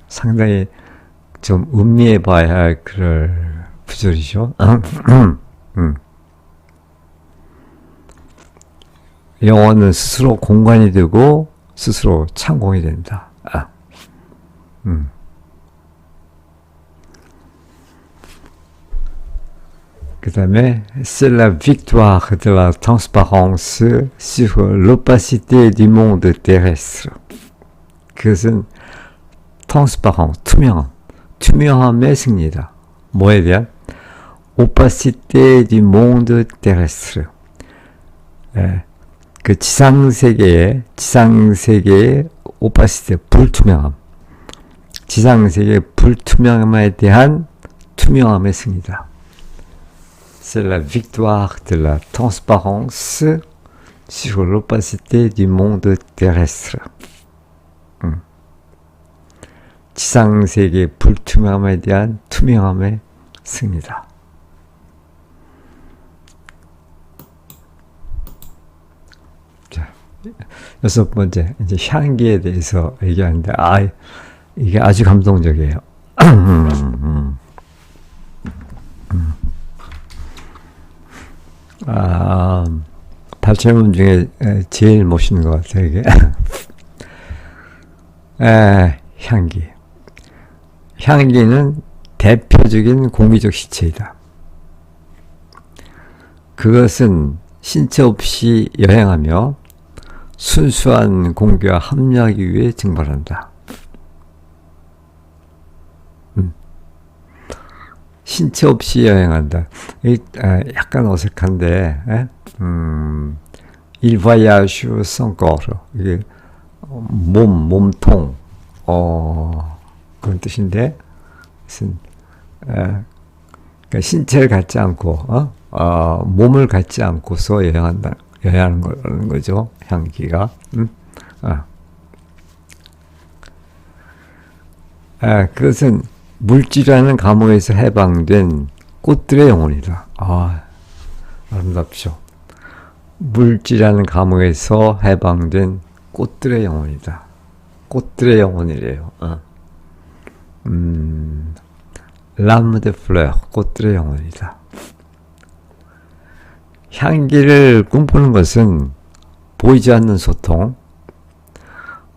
A: 상당히 좀 음미해 봐야 할 그럴 구절이죠. 영혼은 스스로 공간이 되고 스스로 창공이 된다. 그 다음에 c'est la victoire de la transparence sur l'opacité du monde terrestre. 그것은 transparent, 투명함의 승리다. 뭐에 대한? opacité du monde terrestre. 그 지상세계의 opacité, 불투명함. 지상세계의 불투명함에 대한 투명함의 승리다. C'est la victoire de la transparence sur l'opacité du monde terrestre. 지상세계의 불투명함에 대한 투명함의 승리다. 자, 6번째, 이제 향기에 대해서 얘기하는데, 이게 아주 감동적이에요. 발철문 중에 제일 멋있는 것 같아요, 이게. 향기. 향기는 대표적인 공기적 시체이다. 그것은 신체 없이 여행하며 순수한 공기와 합류하기 위해 증발한다. 신체 없이 여행한다. 약간 어색한데, Il voyage sans corps. 이게 몸통, 그런 뜻인데, 무슨, 그러니까 신체를 갖지 않고, 몸을 갖지 않고서 여행하는 거죠. 향기가. 그것은 물질이라는 감옥에서 해방된 꽃들의 영혼이다. 아름답죠. 물질이라는 감옥에서 해방된 꽃들의 영혼이다. 꽃들의 영혼이래요. L'âme des fleurs, 꽃들의 영혼이다. 향기를 꿈꾸는 것은 보이지 않는 소통,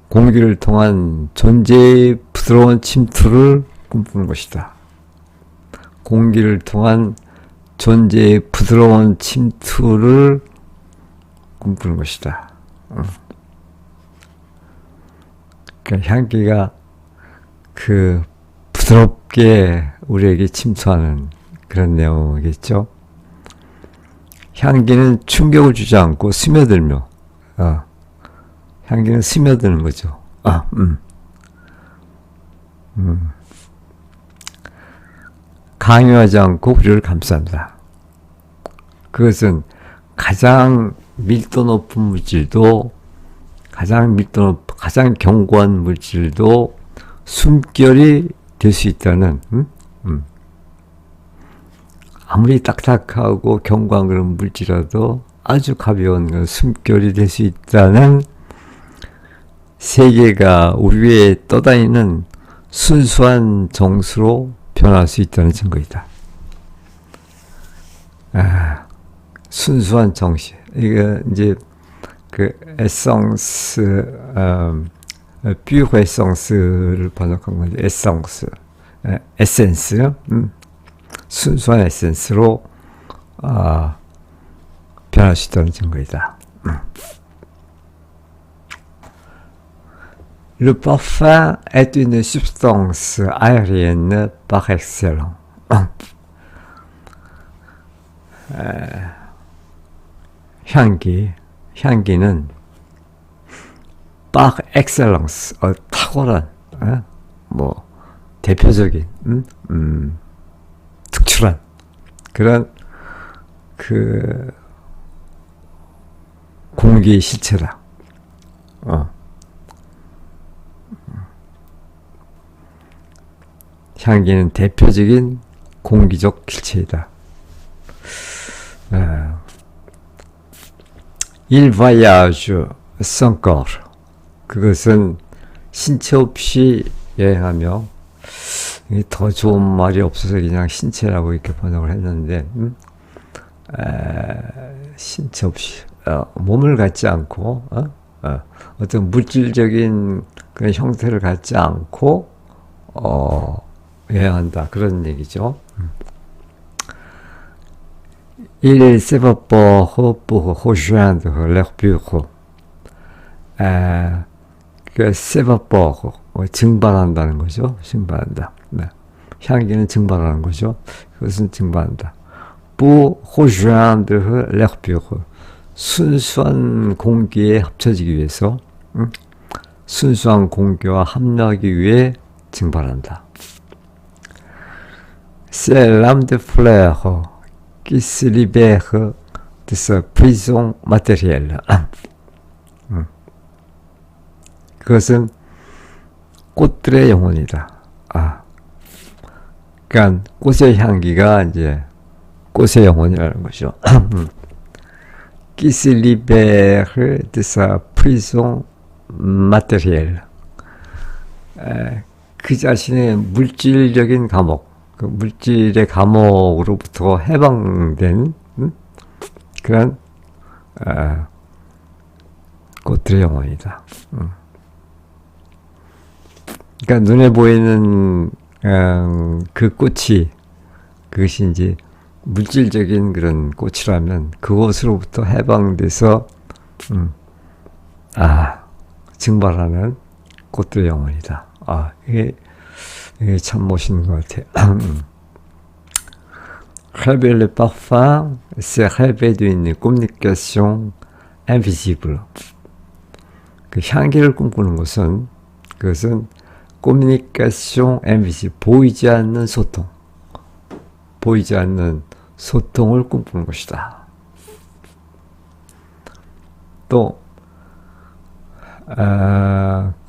A: 공기를 통한 존재의 부드러운 침투를 꿈꾸는 것이다. 공기를 통한 존재의 부드러운 침투를 꿈꾸는 것이다. 그러니까 향기가 그 부드럽게 우리에게 침투하는 그런 내용이겠죠. 향기는 충격을 주지 않고 스며들며, 향기는 스며드는 거죠. 강요하지 않고 우리를 감싼다. 그것은 가장 밀도 높은 물질도, 가장 견고한 물질도 숨결이 될 수 있다는, 아무리 딱딱하고 견고한 그런 물질이라도 아주 가벼운 숨결이 될 수 있다는 세계가 우리 위에 떠다니는 순수한 정수로 변할 수 있다는 증거이다. 순수한 정시. 이거 이제 그 에상스, 퓨어 에상스를 번역한 건데, 에센스, 순수한 에센스로 변할 수 있다는 증거이다. Le parfum est une substance aérienne par excellence. 향기는 par excellence, 탁월한, 대표적인, 특출한 그런 그 공기의 실체다. 향기는 대표적인 공기적 실체이다. Il voyage sans corps. 그것은 신체 없이 여행하며, 더 좋은 말이 없어서 그냥 신체라고 이렇게 번역을 했는데, 신체 없이, 몸을 갖지 않고, 어떤 물질적인 그런 형태를 갖지 않고, 여행한다. 그런 얘기죠. Il s'évapore pour rejoindre l'air pur. 그 s'évapore, 증발한다는 거죠. 증발한다. 네. 향기는 증발하는 거죠. 그것은 증발한다. pour rejoindre l'air pur. 순수한 공기에 합쳐지기 위해서, 순수한 공기와 합류하기 위해 증발한다. C'est l'âme de fleur qui se libère de sa prison matérielle. 그것은 꽃들의 영혼이다. 그러니까 꽃의 향기가 이제 꽃의 영혼이라는 거죠. Qui se libère de sa prison matérielle. 그 자신의 물질적인 감옥, 그 물질의 감옥으로부터 해방된 그런 꽃들의 영혼이다. 그러니까 눈에 보이는 그 꽃이, 그것이 이제 물질적인 그런 꽃이라면 그것으로부터 해방돼서 증발하는 꽃들의 영혼이다. 이게 참 멋있는 것 같아요. Rêver le parfum, c'est rêver d'une communication invisible. 그 향기를 꿈꾸는 것은, 그것은 communication invisible, 보이지 않는 소통, 보이지 않는 소통을 꿈꾸는 것이다. 또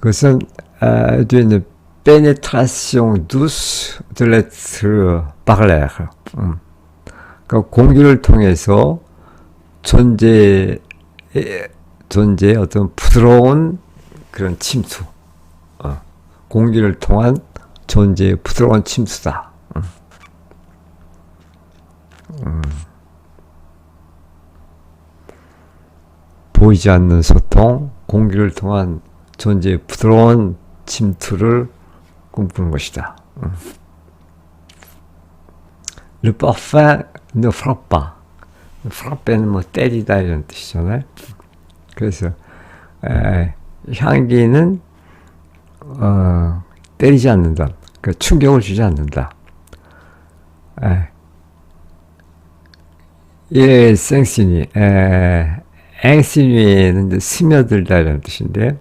A: 그것은 d'une pénétration douce de l'être parler. 그러니까 공기를 통해서 존재의 어떤 부드러운 그런 침투. 공기를 통한 존재의 부드러운 침투다. 보이지 않는 소통, 공기를 통한 존재의 부드러운 침투를 꿈꾸는 것이다. Le parfum ne frappe pas. frappe는 뭐 때리다 이런 뜻이잖아요. 그래서 향기는 때리지 않는다. 그러니까 충격을 주지 않는다. 예, 생시니, 앵시니는 이제 스며들다 이런 뜻인데,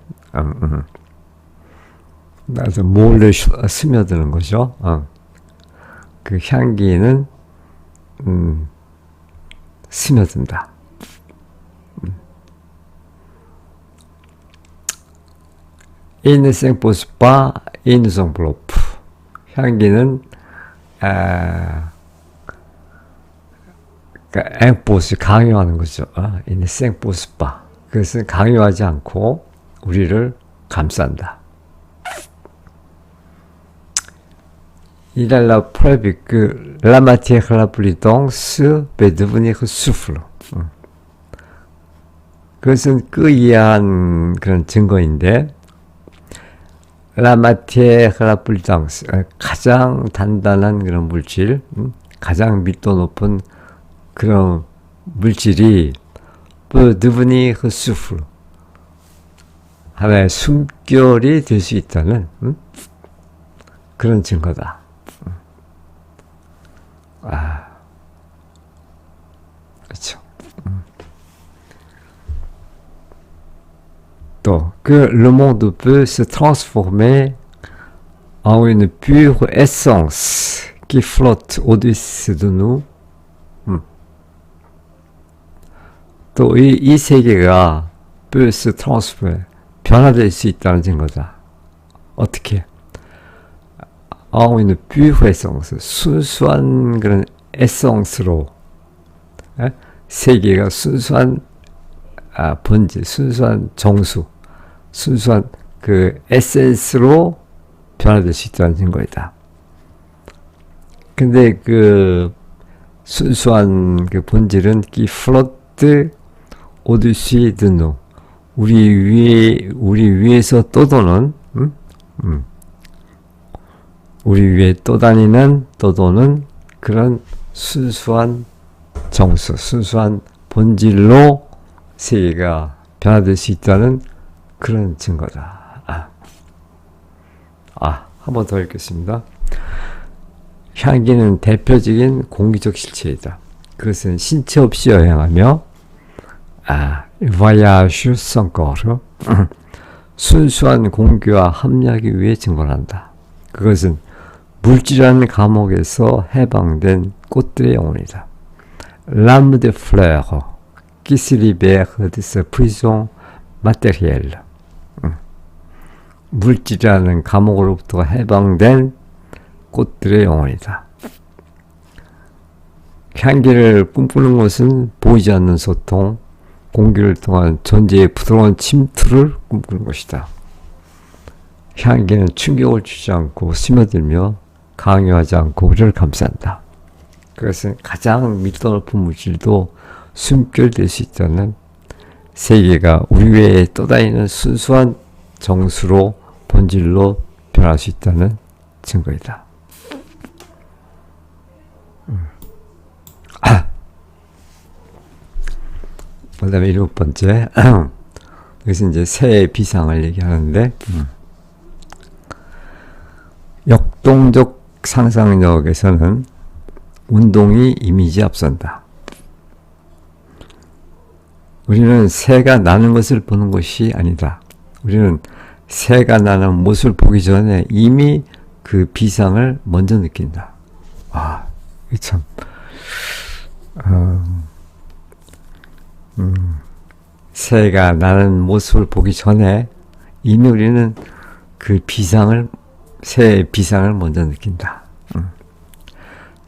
A: 그래서 몰래 스며드는 거죠. 그 향기는 스며든다. Il ne s'impose pas, il nous enveloppe. 향기는 그러니까 impose 강요하는 거죠. Il ne s'impose pas. 그것은 강요하지 않고 우리를 감싼다. Il a la preuve que la matière la plus dense peut devenir souffle. 그것은 끄이한 그런 증거인데, la matière la plus dense, 가장 단단한 그런 물질, 가장 밀도 높은 그런 물질이 peut devenir souffle, 하나의 숨결이 될 수 있다는 그런 증거다. 그렇죠. 또, que le monde peut se transformer en une pure essence qui flotte au-dessus de nous. 또, 이 세계가 peut se transformer, 변화될 수 있다는 증거다. 어떻게? en une pure essence, 순수한 그런 에센스로, 세계가 순수한 본질, 순수한 정수, 순수한 그 에센스로 변화될 수 있다는 증거이다. 근데 그 순수한 그 본질은 qui flotte au-dessus de nous, 우리 위에서 떠도는, 우리 위에 떠도는 그런 순수한 정수, 순수한 본질로 세계가 변화될 수 있다는 그런 증거다. 한 번 더 읽겠습니다. 향기는 대표적인 공기적 실체이다. 그것은 신체 없이 여행하며, voyage sans corps, 순수한 공기와 합류하기 위해 증거한다. 그것은 물질이라는 감옥에서 해방된 꽃들의 영혼이다. L'âme des fleurs qui se libère de sa prison matérielle. 물질이라는 감옥으로부터 해방된 꽃들의 영혼이다. 향기를 꿈꾸는 것은 보이지 않는 소통, 공기를 통한 존재의 부드러운 침투를 꿈꾸는 것이다. 향기는 충격을 주지 않고 스며들며 강요하지 않고 우리를 감싼다. 그것은 가장 밀도 높은 물질도 숨결될 수 있다는, 세계가 우리 외에 떠다니는 순수한 정수로 본질로 변할 수 있다는 증거이다. 그 다음에 7번째, 여기서 이제 새의 비상을 얘기하는데, 역동적 상상력에서는 운동이 이미지 앞선다. 우리는 새가 나는 것을 보는 것이 아니다. 우리는 새가 나는 모습을 보기 전에 이미 그 비상을 먼저 느낀다. 이게 참, 새가 나는 모습을 보기 전에 이미 우리는 그 비상을 새의 비상을 먼저 느낀다.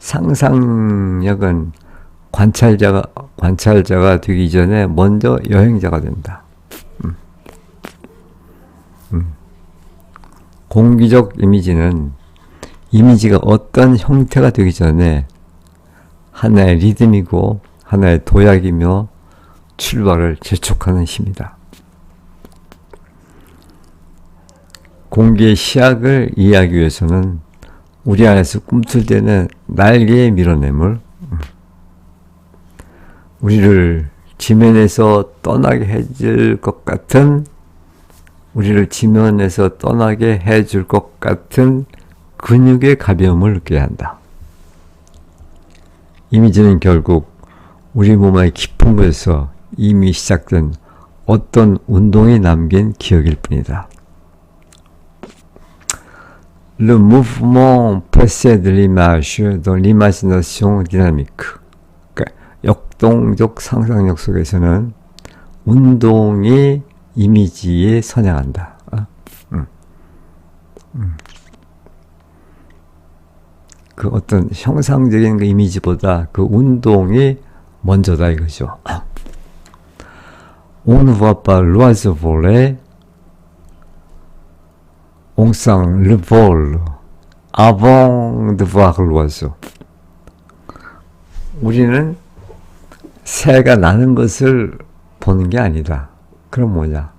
A: 상상력은 관찰자가 되기 전에 먼저 여행자가 된다. 공기적 이미지가 어떤 형태가 되기 전에 하나의 리듬이고 하나의 도약이며 출발을 재촉하는 힘이다. 공기의 시약을 이해하기 위해서는 우리 안에서 꿈틀대는 날개의 밀어냄을, 우리를 지면에서 떠나게 해줄 것 같은 근육의 가벼움을 느껴야 한다. 이미지는 결국 우리 몸의 깊은 곳에서 이미 시작된 어떤 운동이 남긴 기억일 뿐이다. Le mouvement précède l'image dans l'imagination dynamique. 그러니까 역동적 상상력 속에서는 운동이 이미지에 선양한다. 그 어떤 형상적인 그 이미지보다 그 운동이 먼저다 이거죠. On ne voit pas l'oiseau voler, on sent le vol avant de voir l'oiseau. 우리는 새가 나는 것을 보는 게 아니다. 그럼 뭐냐?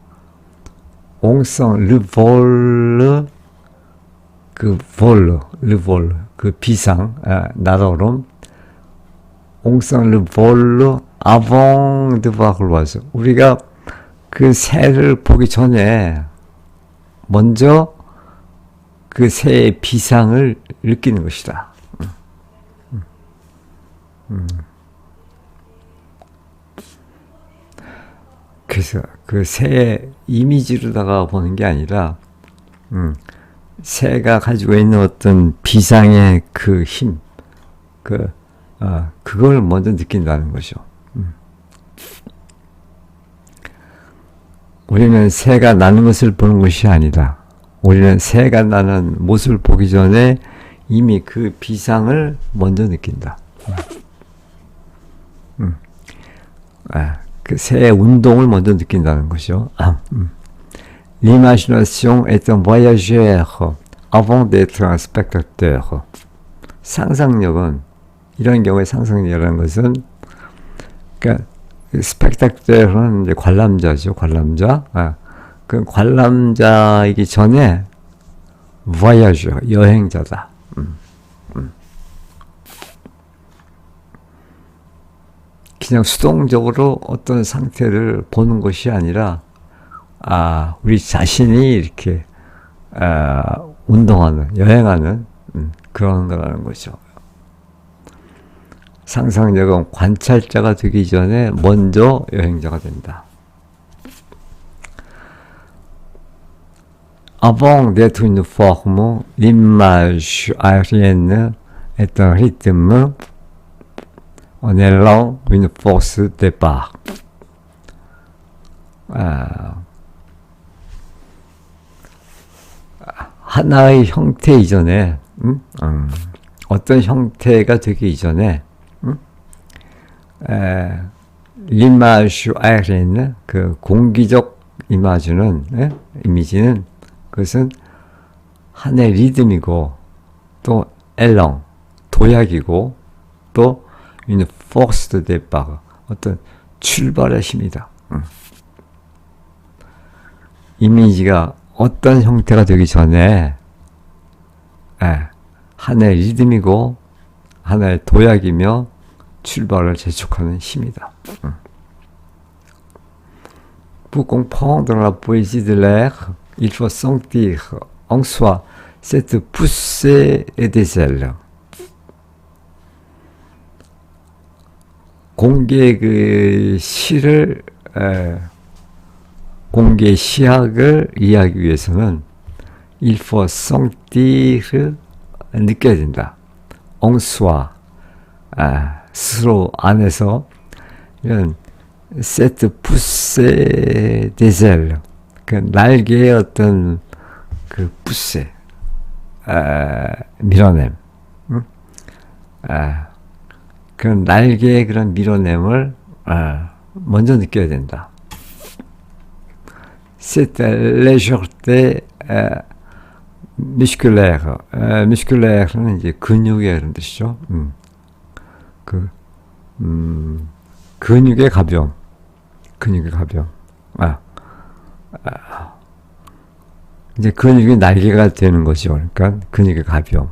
A: On sent le vol, 그 비상, 날아오름. On sent le vol avant de voir l'oiseau. 우리가 그 새를 보기 전에 먼저 그 새의 비상을 느끼는 것이다. 그래서 그 새의 이미지로다가 보는 게 아니라 새가 가지고 있는 어떤 비상의 그 힘, 그걸 먼저 느낀다는 거죠. 우리는 새가 나는 것을 보는 것이 아니다. 우리는 새가 나는 모습을 보기 전에 이미 그 비상을 먼저 느낀다. 그 새의 운동을 먼저 느낀다는 거죠. L'imagination est un voyageur avant d'être un spectateur. 상상력은, 이런 경우에 상상력이라는 것은, 그러니까 스펙타클은 이제 관람자죠. 관람자. 그 관람자이기 전에 voyageur, 여행자다. 그냥 수동적으로 어떤 상태를 보는 것이 아니라 우리 자신이 이렇게 운동하는, 여행하는 그런 거라는 거죠. 상상력은 관찰자가 되기 전에 먼저 여행자가 된다. Avant d'être une forme, l'image aérienne est un rythme, un élan, une force de départ. 하나의 형태 이전에, 어떤 형태가 되기 이전에, l'image aérienne, 그 공기적 이미지는 그것은 하나의 리듬이고, 또 élan, 도약이고, 또 une force de départ, 어떤 출발의 힘이다. 이미지가 어떤 형태가 되기 전에 하나의 리듬이고 하나의 도약이며 출발을 재촉하는 힘이다. Pour comprendre la poésie de l'air, il faut sentir en soi cette poussée des ailes. 공기의 공기의 시약을 이해하기 위해서는 il faut sentir, 느껴야 된다. en soi, 스스로 안에서 이런 cette poussée des ailes, 그 날개의 어떤 그 poussée, 밀어냄. 그 날개의 그런 밀어냄을 먼저 느껴야 된다. C'est légèreté musculaire. musculaire는 이제 근육의 그런 뜻이죠. 근육의 가벼움. 근육의 가벼움. 이제 근육이 날개가 되는 것이죠. 그러니까 근육의 가벼움.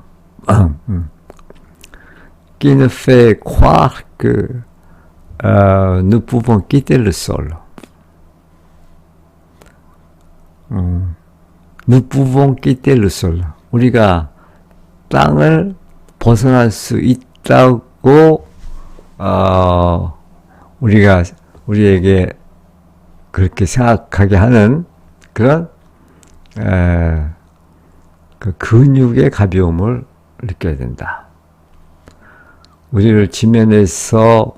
A: Qui nous fait croire que nous pouvons quitter le sol. Nous pouvons quitter le sol. 우리가 땅을 벗어날 수 있다고 우리가 우리에게 그렇게 생각하게 하는 그런 그 근육의 가벼움을 느껴야 된다. 우리를 지면에서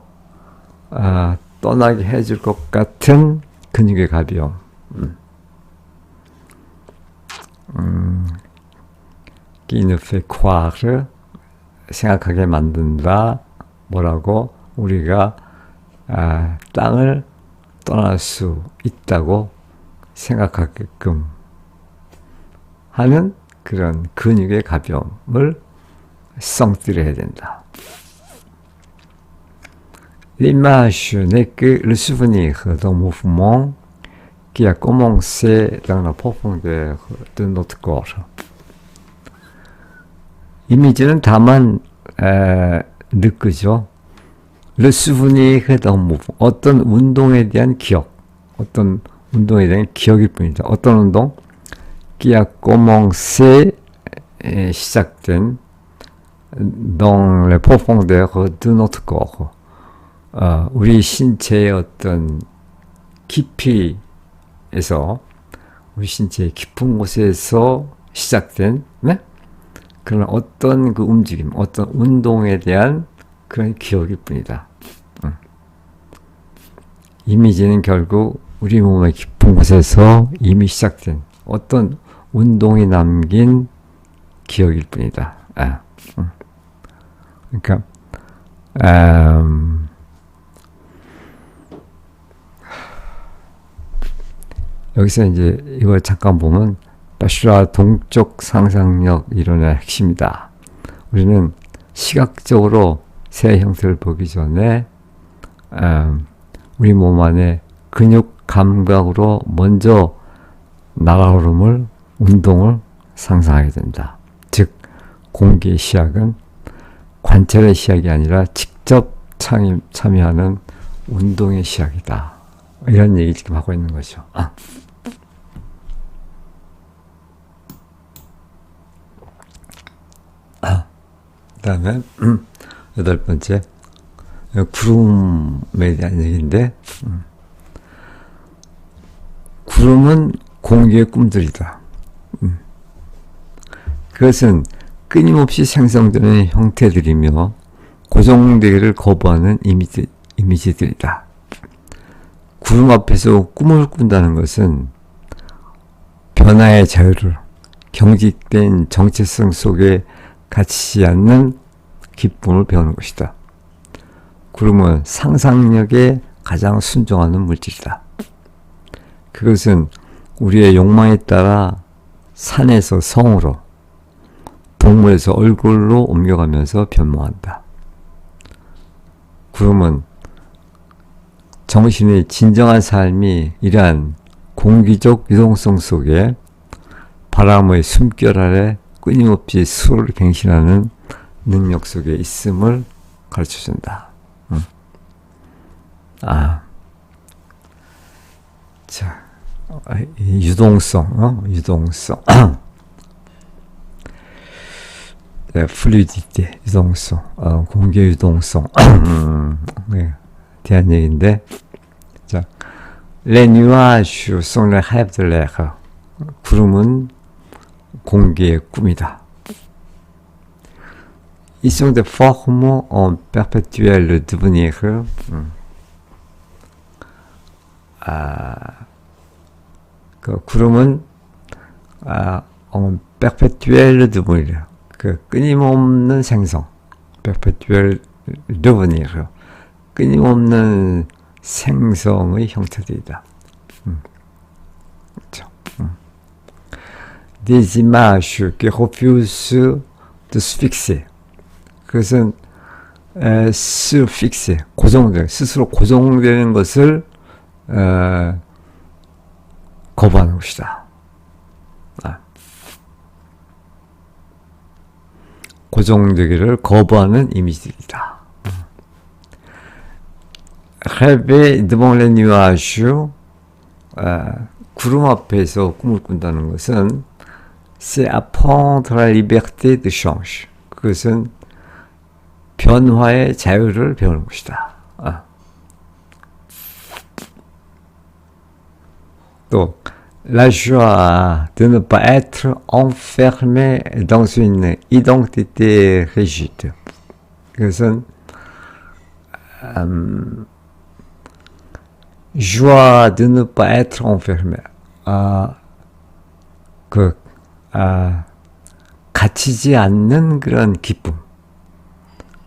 A: 떠나게 해줄 것 같은 근육의 가벼움. qui nous fait croire, 생각하게 만든다. 뭐라고? 우리가 땅을 떠날 수 있다고 생각하게끔 하는 그런 근육의 가벼움을 성취해야 된다. L'image n'est que le souvenir d'un mouvement qui a commencé dans la profondeur de notre corps. 이미지는 다만 느끼죠. Le souvenir d'un mouvement, 어떤 운동에 대한 기억, 어떤 운동에 대한 기억일 뿐이다. 어떤 운동? qui a commencé, 시작된 dans les profondeurs de notre corps. 우리 신체의 어떤 깊이에서, 우리 신체의 깊은 곳에서 시작된, 네? 그런 어떤 그 움직임, 어떤 운동에 대한 그런 기억일 뿐이다. 이미지는 결국 우리 몸의 깊은 곳에서 이미 시작된 어떤 운동이 남긴 기억일 뿐이다. 그러니까 여기서 이제 이걸 잠깐 보면 바슈라 동적 상상력 이론의 핵심이다. 우리는 시각적으로 새 형태를 보기 전에 우리 몸 안에 근육 감각으로 먼저 날아오름을, 운동을 상상하게 된다. 즉 공기의 시약은 관찰의 시약이 아니라 직접 참여하는 운동의 시약이다. 이런 얘기 지금 하고 있는 거죠. 그 다음에 8번째 구름에 대한 얘기인데 구름은 공기의 꿈들이다. 그것은 끊임없이 생성되는 형태들이며 고정되기를 거부하는 이미지들이다. 구름 앞에서 꿈을 꾼다는 것은 변화의 자유를 경직된 정체성 속에 갇히지 않는 기쁨을 배우는 것이다. 구름은 상상력에 가장 순종하는 물질이다. 그것은 우리의 욕망에 따라 산에서 성으로, 동물에서 얼굴로 옮겨가면서 변모한다. 구름은 정신의 진정한 삶이 이러한 공기적 유동성 속에 바람의 숨결 아래 끊임없이 수를 갱신하는 능력 속에 있음을 가르쳐준다. 자, 유동성, 유동성. 플루이디티, 유동성, 공기의 유동성. 네, 대한 얘기인데, 자, les nuages sont les rêves de l'air. 구름은 공기의 꿈이다. Ils sont des formes en perpétuel devenir. 그 구름은 en perpétuel devenir. 그 끊임없는 생성. perpétuel devenir. 끊임없는 생성의 형태들이다. 그렇죠. Des images qui refusent de se fixer. 그것은 se fixer, 고정되는, 스스로 고정되는 것을 거부하는 것이다. 고정되기를 거부하는 이미지들이다. Rêver devant les nuages, 구름 앞에서 꿈을 꾼다는 것은 c'est apprendre la liberté de change. 그것은 변화의 자유를 배우는 것이다. 또 la joie de ne pas être enfermé dans une identité rigide. 그것은 joie de ne pas être enfermé. 갇히지 않는 그런 기쁨.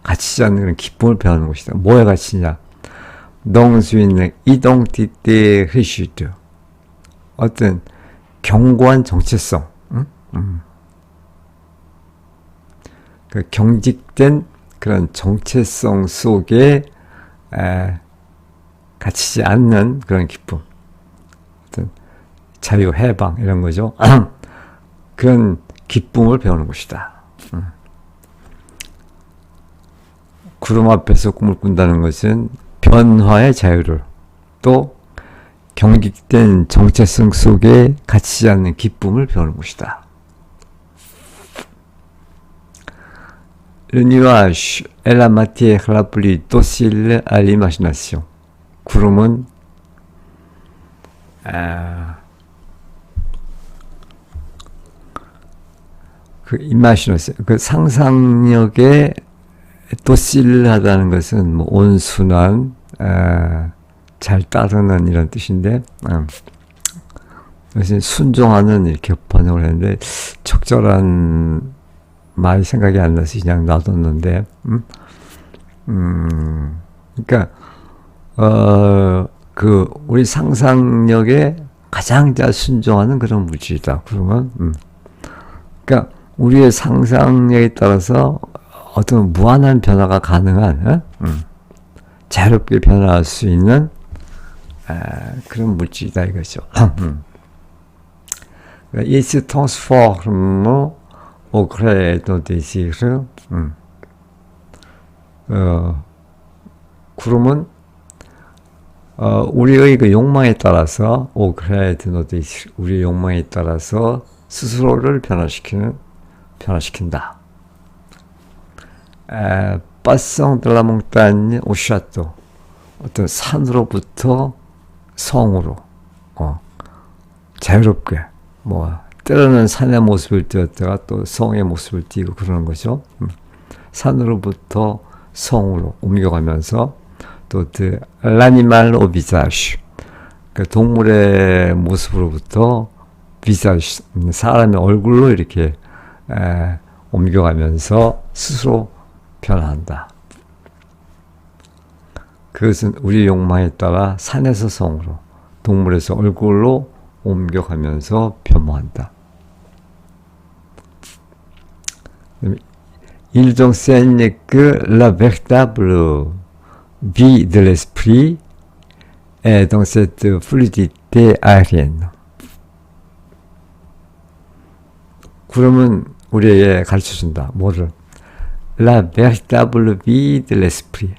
A: 갇히지 않는 그런 기쁨을 배우는 것이다. 뭐에 갇히냐? dans une identité rigide. 어떤 견고한 정체성, 그 경직된 그런 정체성 속에 갇히지 않는 그런 기쁨, 어떤 자유, 해방 이런 거죠. 그런 기쁨을 배우는 것이다. 구름 앞에서 꿈을 꾼다는 것은 변화의 자유를, 또 경직된 정체성 속에 갇히지 않는 기쁨을 배우는 것이다. Le nuage est la matière la plus docile à l'imagination. 구름은 그 imagination, 그 상상력에 도실하다는 것은 뭐 온순한, 잘 따르는 이런 뜻인데, 그래서 순종하는 이렇게 번역을 했는데 적절한 말이 생각이 안 나서 그냥 놔뒀는데, 그러니까 그 우리 상상력에 가장 잘 순종하는 그런 물질이다. 그러면, 그러니까 우리의 상상력에 따라서 어떤 무한한 변화가 가능한, 자유롭게 변화할 수 있는 그런 물질이다 이거죠. Il se transforme au gré de nos désirs. 구름은 우리의 그 욕망에 따라서 au gré de nos désirs, 우리의 욕망에 따라서 스스로를 변화시킨다. passant de la montagne au château. 어떤 산으로부터 성으로, 자유롭게, 때로는 산의 모습을 띄었다가 또 성의 모습을 띄고 그러는 거죠. 산으로부터 성으로 옮겨가면서 또 l'animal au visage, 그 동물의 모습으로부터 visage, 사람의 얼굴로 이렇게 옮겨가면서 스스로 변화한다. 그것은 우리 욕망에 따라 산에서 성으로, 동물에서 얼굴로 옮겨가면서 변모한다. Ils enseignent que la véritable vie de l'esprit est dans cette fluidité aérienne. 구름은 우리에게 가르쳐준다. 뭐를? La véritable vie de l'esprit.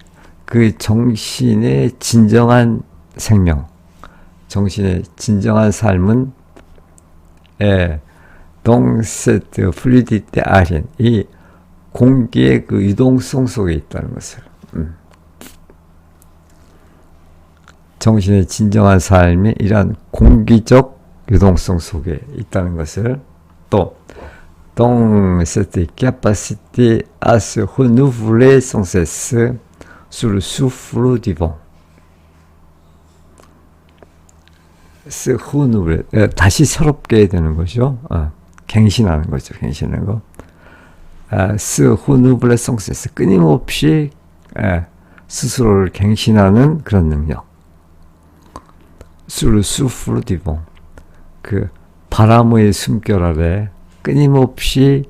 A: 그 정신의 진정한 생명, 정신의 진정한 삶은 dans cette fluidité aérienne, 이 공기의 그 유동성 속에 있다는 것을. 정신의 진정한 삶이 이러한 공기적 유동성 속에 있다는 것을, 또 dans cette capacité à se renouveler sans cesse sous le souffle du vent. se renouveler, 다시 새롭게 되는 거죠. 갱신하는 거죠. 갱신하는 거. 스 후누블레 성세스 끊임없이 스스로를 갱신하는 그런 능력. 술을 수프로 디봉 그 바람의 숨결 아래 끊임없이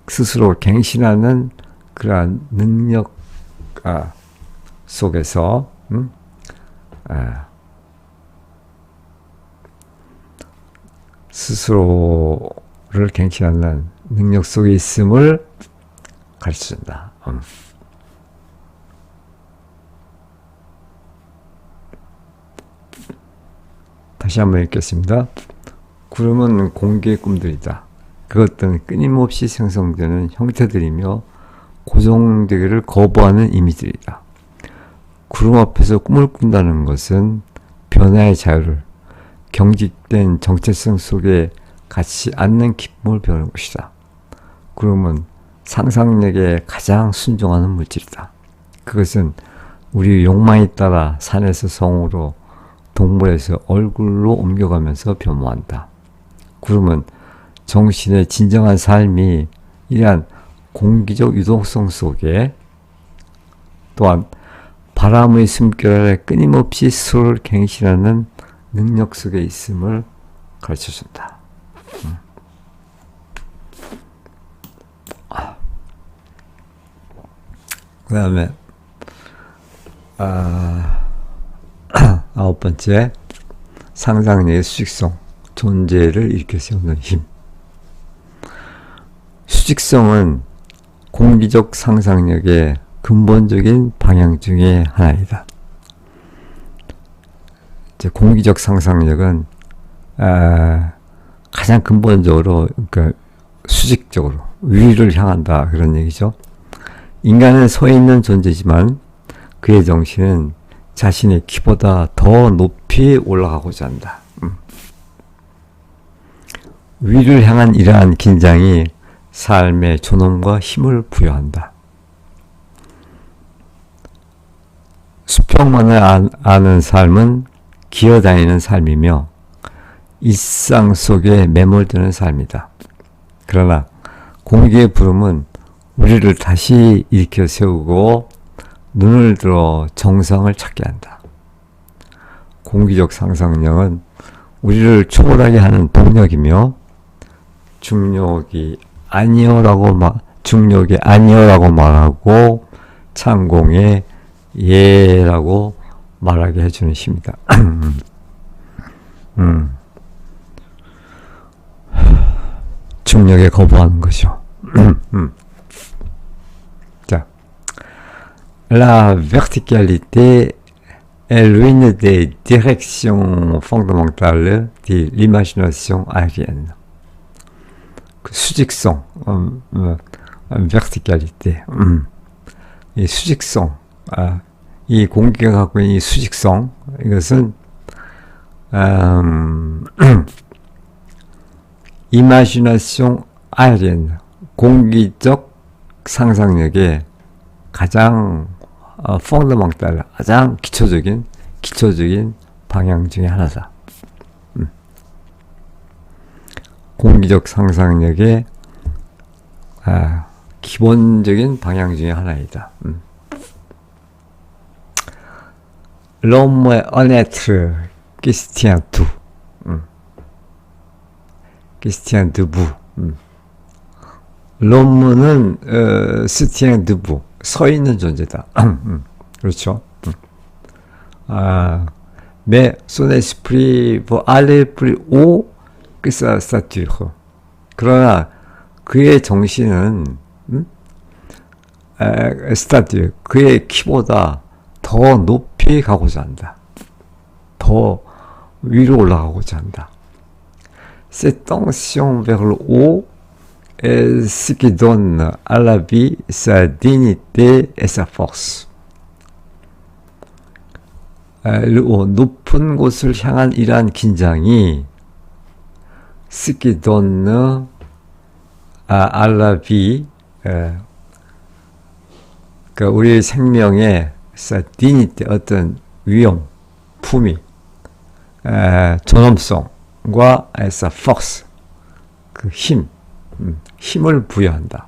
A: 스스로 갱신하는 그러한 능력 속에서 스스로를 갱신하는 능력 속에 있음을 가르쳐준다. 다시 한번 읽겠습니다. 구름은 공기의 꿈들이다. 그것들은 끊임없이 생성되는 형태들이며 고정되기를 거부하는 이미지들이다. 구름 앞에서 꿈을 꾼다는 것은 변화의 자유를 경직된 정체성 속에 갇지 않는 기쁨을 배우는 것이다. 구름은 상상력에 가장 순종하는 물질이다. 그것은 우리 욕망에 따라 산에서 성으로 동물에서 얼굴로 옮겨가면서 변모한다. 구름은 정신의 진정한 삶이 이러한 공기적 유동성 속에 또한 바람의 숨결에 끊임없이 스스로를 갱신하는 능력 속에 있음을 가르쳐준다. 그 다음에 9번째 상상력의 수직성, 존재를 일으켜 세우는 힘. 수직성은 공기적 상상력의 근본적인 방향 중에 하나이다. 이제 공기적 상상력은 가장 근본적으로, 그러니까 수직적으로 위를 향한다 그런 얘기죠. 인간은 서 있는 존재지만 그의 정신은 자신의 키보다 더 높이 올라가고자 한다. 위를 향한 이러한 긴장이 삶의 존엄과 힘을 부여한다. 수평만을 아는 삶은 기어다니는 삶이며 일상 속에 매몰되는 삶이다. 그러나 공기의 부름은 우리를 다시 일으켜 세우고 눈을 들어 정상을 찾게 한다. 공기적 상상력은 우리를 초월하게 하는 동력이며 중력이 아니여라고 말하고 창공에 예라고 말하게 해주는 힘이다. 중력에 거부하는 거죠. 자, la verticalité est l'une des directions fondamentales de l'imagination aérienne. 그 수직성, verticalité, 이 수직성, 이 공기가 갖고 있는 이 수직성, 이것은 imagination aérienne, 공기적 상상력의 가장 fondamental, 가장 기초적인 방향 중에 하나다. 공기적 상상력의 기본적인 방향 중에 하나이다. L'homme est un être qui se tient debout. qui se tient debout. l'homme는 se tient debout. 서 있는 존재다. 그렇죠. mais son esprit veut aller plus haut que sa stature. 그러나 그의 정신은 stature, 그의 키보다 더 높이 가고자 한다. 더 위로 올라가고자 한다. Cette tension vers le haut est ce qui donne à la vie sa dignité et sa force. 높은 곳을 향한 이러한 긴장이 ce qui donne à la vie, 그 우리 생명의 sa dignité, 어떤 위험, 품위, 존엄성과 sa force, 그 힘을 부여한다.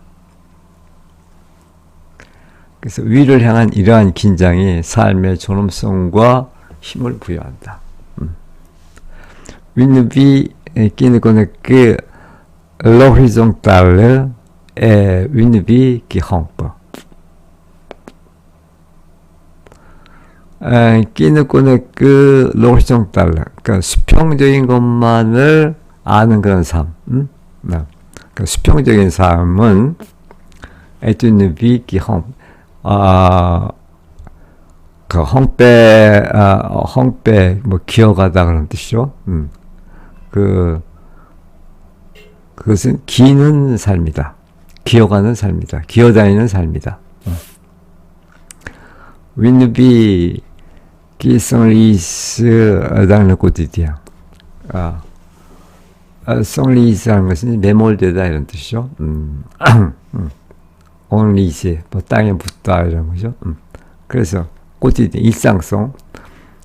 A: 그래서 위를 향한 이러한 긴장이 삶의 존엄성과 힘을 부여한다. Une vie qui ne connaît que l'horizontale est une vie qui rampe. qui ne connaît que l'horizontale, 그러니까 수평적인 것만을 아는 그런 삶. 그러니까 수평적인 삶은 est une vie qui rampe. 그 헝배, 뭐, 기어가다 그런 뜻이죠. 그것은 기는 삶이다. 기어가는 삶이다. 기어다니는 삶이다. Une vie qui s'enlise dans le quotidien. s'enlise라는 것은 매몰되다 이런 뜻이죠. enlise, 뭐 땅에 붙다 이런 거죠. 그래서 quotidien, 일상성.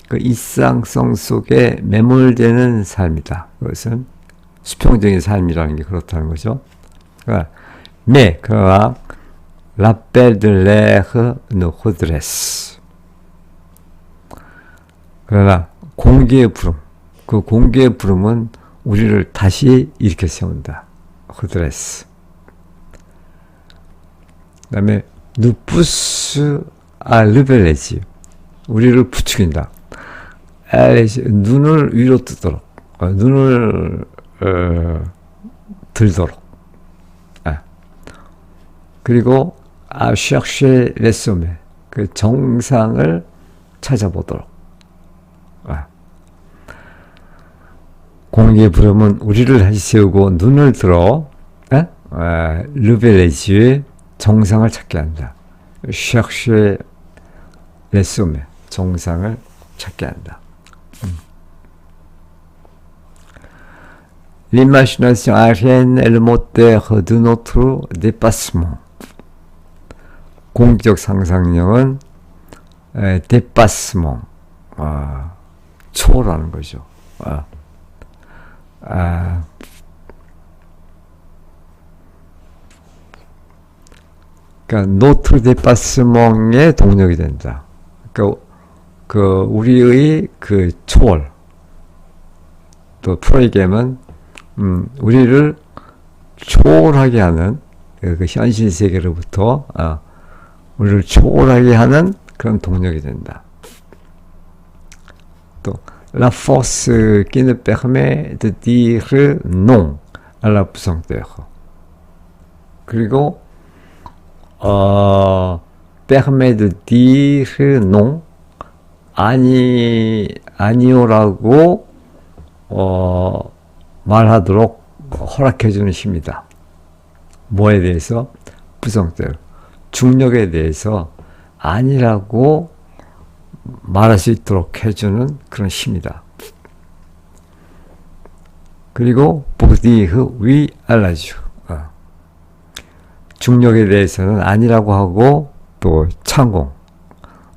A: 그 일상성 속에 매몰되는 삶이다. 그것은 수평적인 삶이라는 게 그렇다는 거죠. 그러나 l'appel de l'air nous redresse. 그러나 공기의 부름, 그 공기의 부름은 우리를 다시 일으켜 세운다. redresse. 그 다음에 nous pousse à lever les yeux. 우리를 부추긴다. 눈을 위로 뜨도록, 눈을 들도록. 그리고 à chercher les sommets. 그 정상을 찾아보도록. 공기의 부름은 우리를 다시 세우고 눈을 들어 lever les yeux, 정상을 찾게 한다. chercher les sommets, 정상을 찾게 한다. L'imagination aérienne est le moteur de notre dépassement. 공기적 상상력은 dépassement, 초월하는 거죠. 그러니까 notre dépassement의 동력이 된다. 그러니까 우리의 그 초월, 또 프로이겜은 우리를 초월하게 하는 그 현실 세계로부터 우리를 초월하게 하는 그런 동력이 된다. 또 la force qui nous permet de dire non à la pesanteur. 그리고 permet de dire non, 아니오라고 말하도록 허락해주는 힘이다. 뭐에 대해서? 부성대로. 중력에 대해서 아니라고 말할 수 있도록 해주는 그런 힘이다. 그리고 pour dire oui à la joie. 중력에 대해서는 아니라고 하고 또 창공,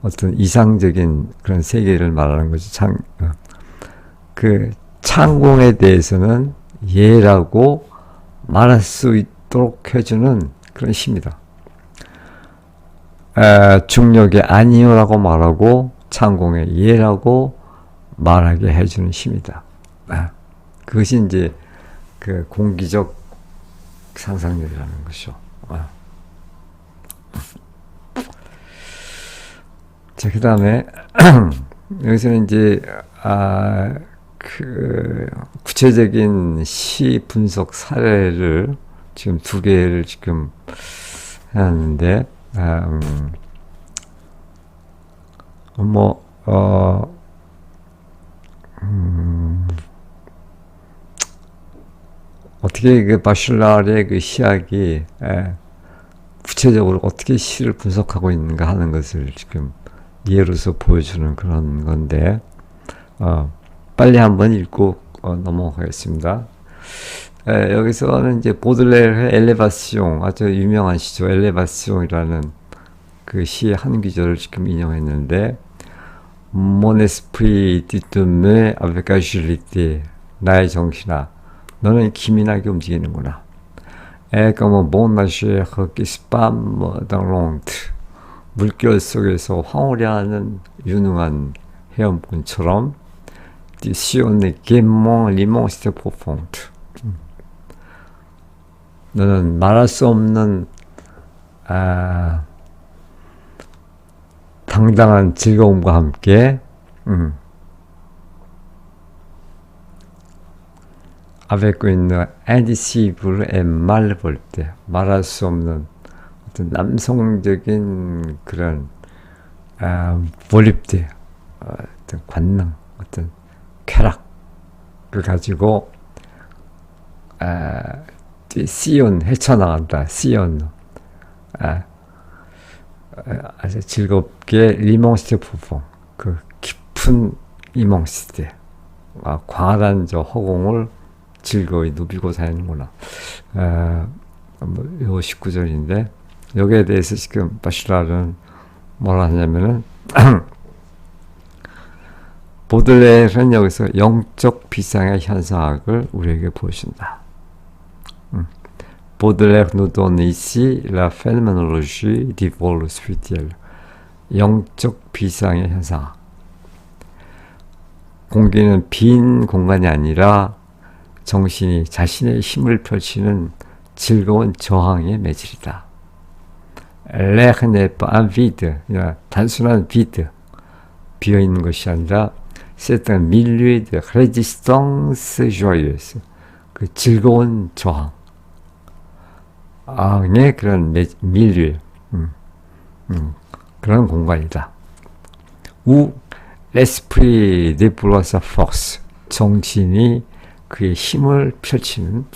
A: 어떤 이상적인 그런 세계를 말하는 거죠. 그 창공에 대해서는 예라고 말할 수 있도록 해주는 그런 힘이다. 중력에 아니요라고 말하고 창공에 예라고 말하게 해주는 힘이다. 그것이 이제 그 공기적 상상력이라는 것이죠. 자, 그 다음에 여기서는 이제 그 구체적인 시 분석 사례를 지금 2개를 지금 해놨는데 어떻게 그 바슐라르의 그 시학이 구체적으로 어떻게 시를 분석하고 있는가 하는 것을 지금 예로서 보여주는 그런 건데 빨리 한번 읽고 넘어가겠습니다. 여기서는 이제 보들레르의 엘레바시옹, 아주 유명한 시죠. 엘레바시옹이라는 그 시의 한 구절을 지금 인용했는데 Mon esprit dit de me avec agilité. 나의 정신아, 너는 기민하게 움직이는구나. comme bon nageur qui spame dans l'onde. 물결 속에서 황홀해하는 유능한 헤엄꾼처럼 tu sillonnes gaiement l'immensité profonde. 너는 말할 수 없는 당당한 즐거움과 함께 avec une indicible et malvolté, 말할 수 없는 어떤 남성적인 그런 몰입대, 어떤 관능, 어떤 쾌락을 가지고 시온 헤쳐나간다. 시온 아주 즐겁게 리몽시테 부봉, 그 깊은 이몽시테, 광활한 저 허공을 즐거이 누비고 다니는구나. 요 19절인데 여기에 대해서 지금 바실라는 뭐라 하냐면은 보들레르는 여기서 영적 비상의 현상학을 우리에게 보여준다. Baudelaire nous donne ici la phénoménologie du vol spirituel. 영적 비상의 현상학. 공기는 빈 공간이 아니라 정신이 자신의 힘을 펼치는 즐거운 저항의 매질이다. L'air n'est pas un vide, 단순한 vide, 비어있는 것이 아니라 c'est un milieu de résistance joyeuse, 그 즐거운 저항. 의 그런 밀류, 그런 공간이다. où l'esprit déploie sa force, 정신이 그의 힘을 펼치는.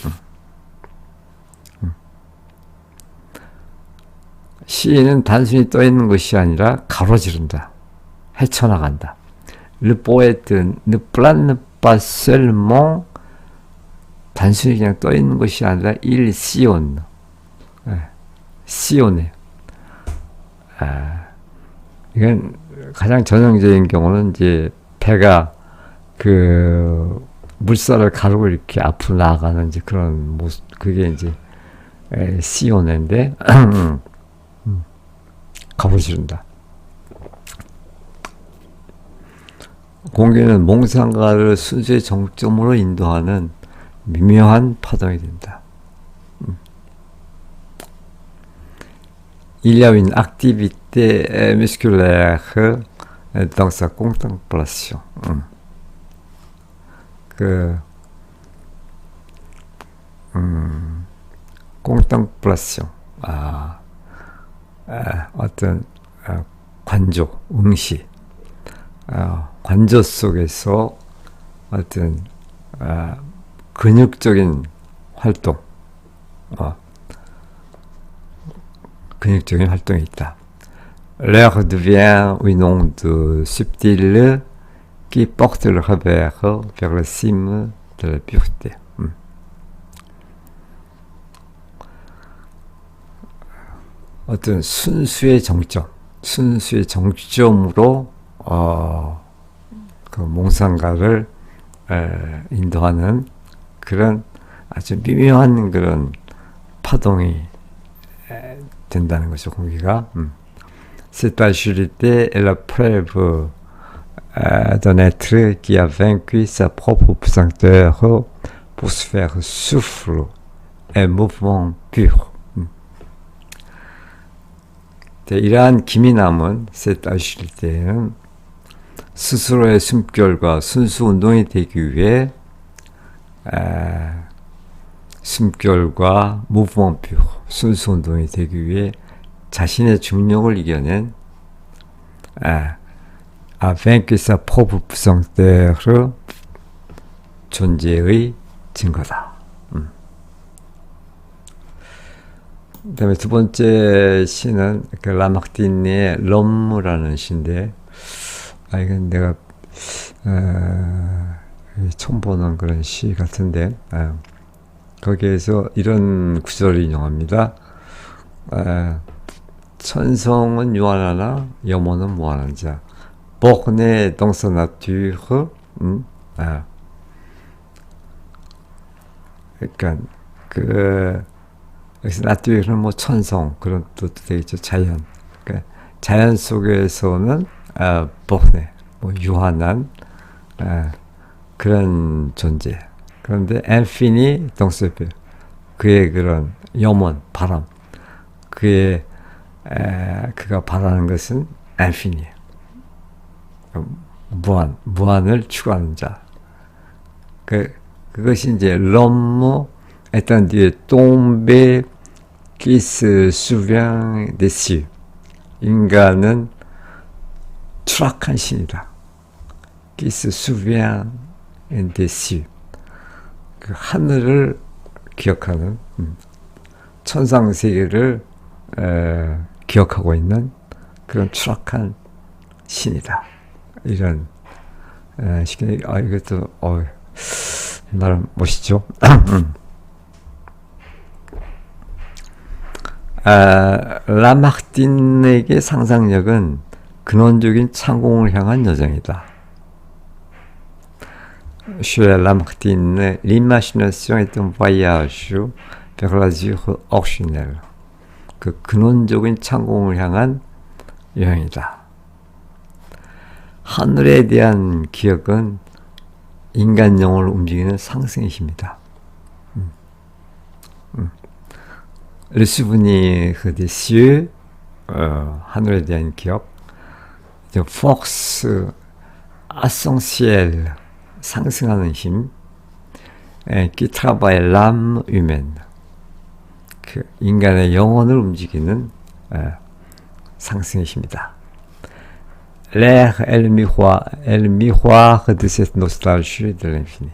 A: 시인은 단순히 떠 있는 것이 아니라 가로지른다, 헤쳐나간다. Le poète ne plane pas seulement, 단순히 그냥 떠 있는 것이 아니라 il sillonne. 시온에. 이건 가장 전형적인 경우는 이제 배가 그 물살을 가르고 이렇게 앞으로 나아가는 이제 그런 모습, 그게 이제 시온인데 가로지른다. 공기는 몽상가를 순수의 정점으로 인도하는 미묘한 파동이 된다. Il y a une activité musculaire dans sa contemplation. contemplation. 어떤 관조, 응시, 관조 속에서 어떤 근육적인 활동, 근육적인 활동이 있다. L'air devient une onde subtile qui porte le revers vers la cime de la pureté. 어떤 순수의 정점, 순수의 정점으로 그 몽상가를 인도하는 그런 아주 미묘한 그런 파동이 된다는 것이죠, 공기가. Cette agilité est la preuve d'un être qui a vaincu sa propre pesanteur pour se faire souffle et mouvement pur. 이러한 기민함은, cette agilité는 스스로의 숨결과 순수 운동이 되기 위해 숨결과 mouvement pur, 순수 운동이 되기 위해 자신의 중력을 이겨낸 a vaincu sa propre pesanteur, 존재의 증거다. 그 다음에 두 번째 시는 그 라마르티네의 럼무라는 시인데, 이건 내가 처음 보는 그런 시 같은데, 거기에서 이런 구절을 인용합니다. 천성은 유한하나 염원은 무한한 자. borné dans sa nature, 그러니까 그 여기서 나트륨은 뭐 천성 그런 뜻도 되겠죠. 자연. 그러니까 자연 속에서는 보네 뭐 유한한 그런 존재. 그런데 인피니 동세페 그의 그런 염원 바람 그의 그가 바라는 것은 인피니 무한을 추구하는 자. 그것이 이제 l'homme étant Dieu tombé qui se souvient des cieux. 인간은 추락한 신이다. qui se souvient des cieux. 그 하늘을 기억하는 천상 세계를 기억하고 있는 그런 추락한 신이다. 이런 식의 이것도 나름 멋있죠. 라마르틴에게 상상력은 근원적인 창공을 향한 여정이다. Chez Lamartine, l'imagination est un voyage vers l'azur originel. 그 근원적인 창공을 향한 여행이다. 하늘에 대한 기억은 인간 영혼을 움직이는 상승의 힘이다. Le souvenir des cieux, 하늘에 대한 기억, force ascensielle, 상승하는 힘, qui travaille l'âme humaine, 그 인간의 영혼을 움직이는 상승의 힘이다. L'air est le miroir de cette nostalgie de l'infini.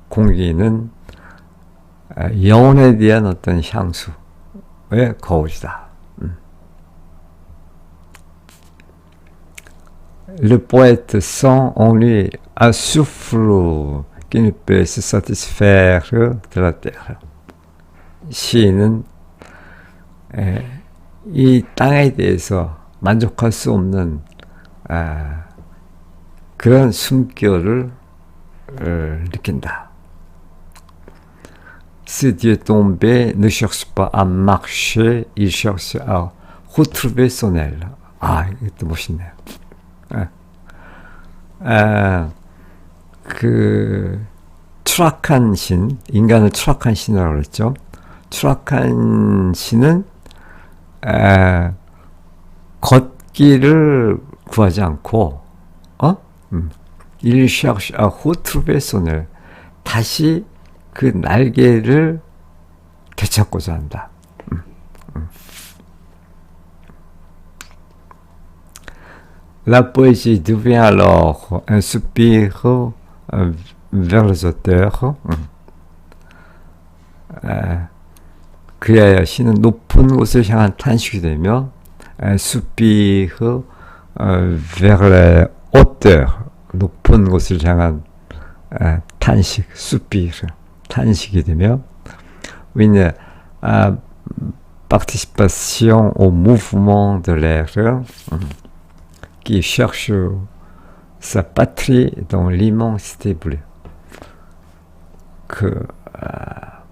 A: 공기는 영혼에 대한 어떤 향수의 거울이다. Le poète sent en lui un souffle qui ne peut se satisfaire de la terre. 시인은 이 땅에 대해서 만족할 수 없는 그런 숨결을 느낀다. Ce Dieu tombé ne cherche pas à marcher, il cherche à retrouver son aile. 이것도 멋있네요. 그 추락한 신, 인간을 추락한 신이라고 그랬죠. 추락한 신은 걷기를 구하지 않고 Il cherche à retrouver son aile. 다시 그 날개를 되찾고자 한다. La poésie devient alors un soupir vers les auteurs. 그야야 시는 높은 곳을 향한 탄식이 되며 soupir vers les auteurs. 높은 곳을 향한 탄식, soupir, 탄식이 되며 une participation au mouvement de l'air qui cherche sa patrie dans l'immensité bleue. 그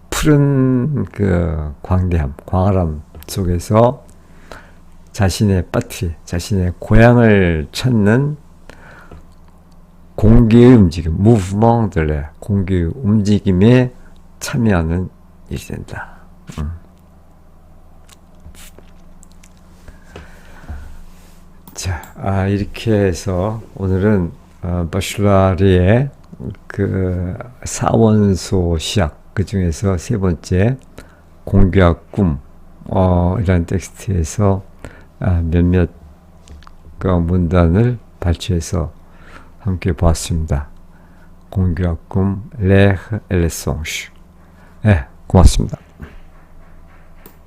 A: 푸른 그 광대함, 광활함 속에서 자신의 파트리, 자신의 고향을 찾는 공기의 움직임, mouvement de l'air, 공기의 움직임에 참여하는 일이 된다. 자, 이렇게 해서 오늘은 바슐라리의 그 사원소 시약, 그 중에서 세 번째 공기와 꿈, 이라는 텍스트에서 몇몇 그 문단을 발췌해서 함께 보았습니다. 공기와 꿈, l'air et les songes. 네, 고맙습니다.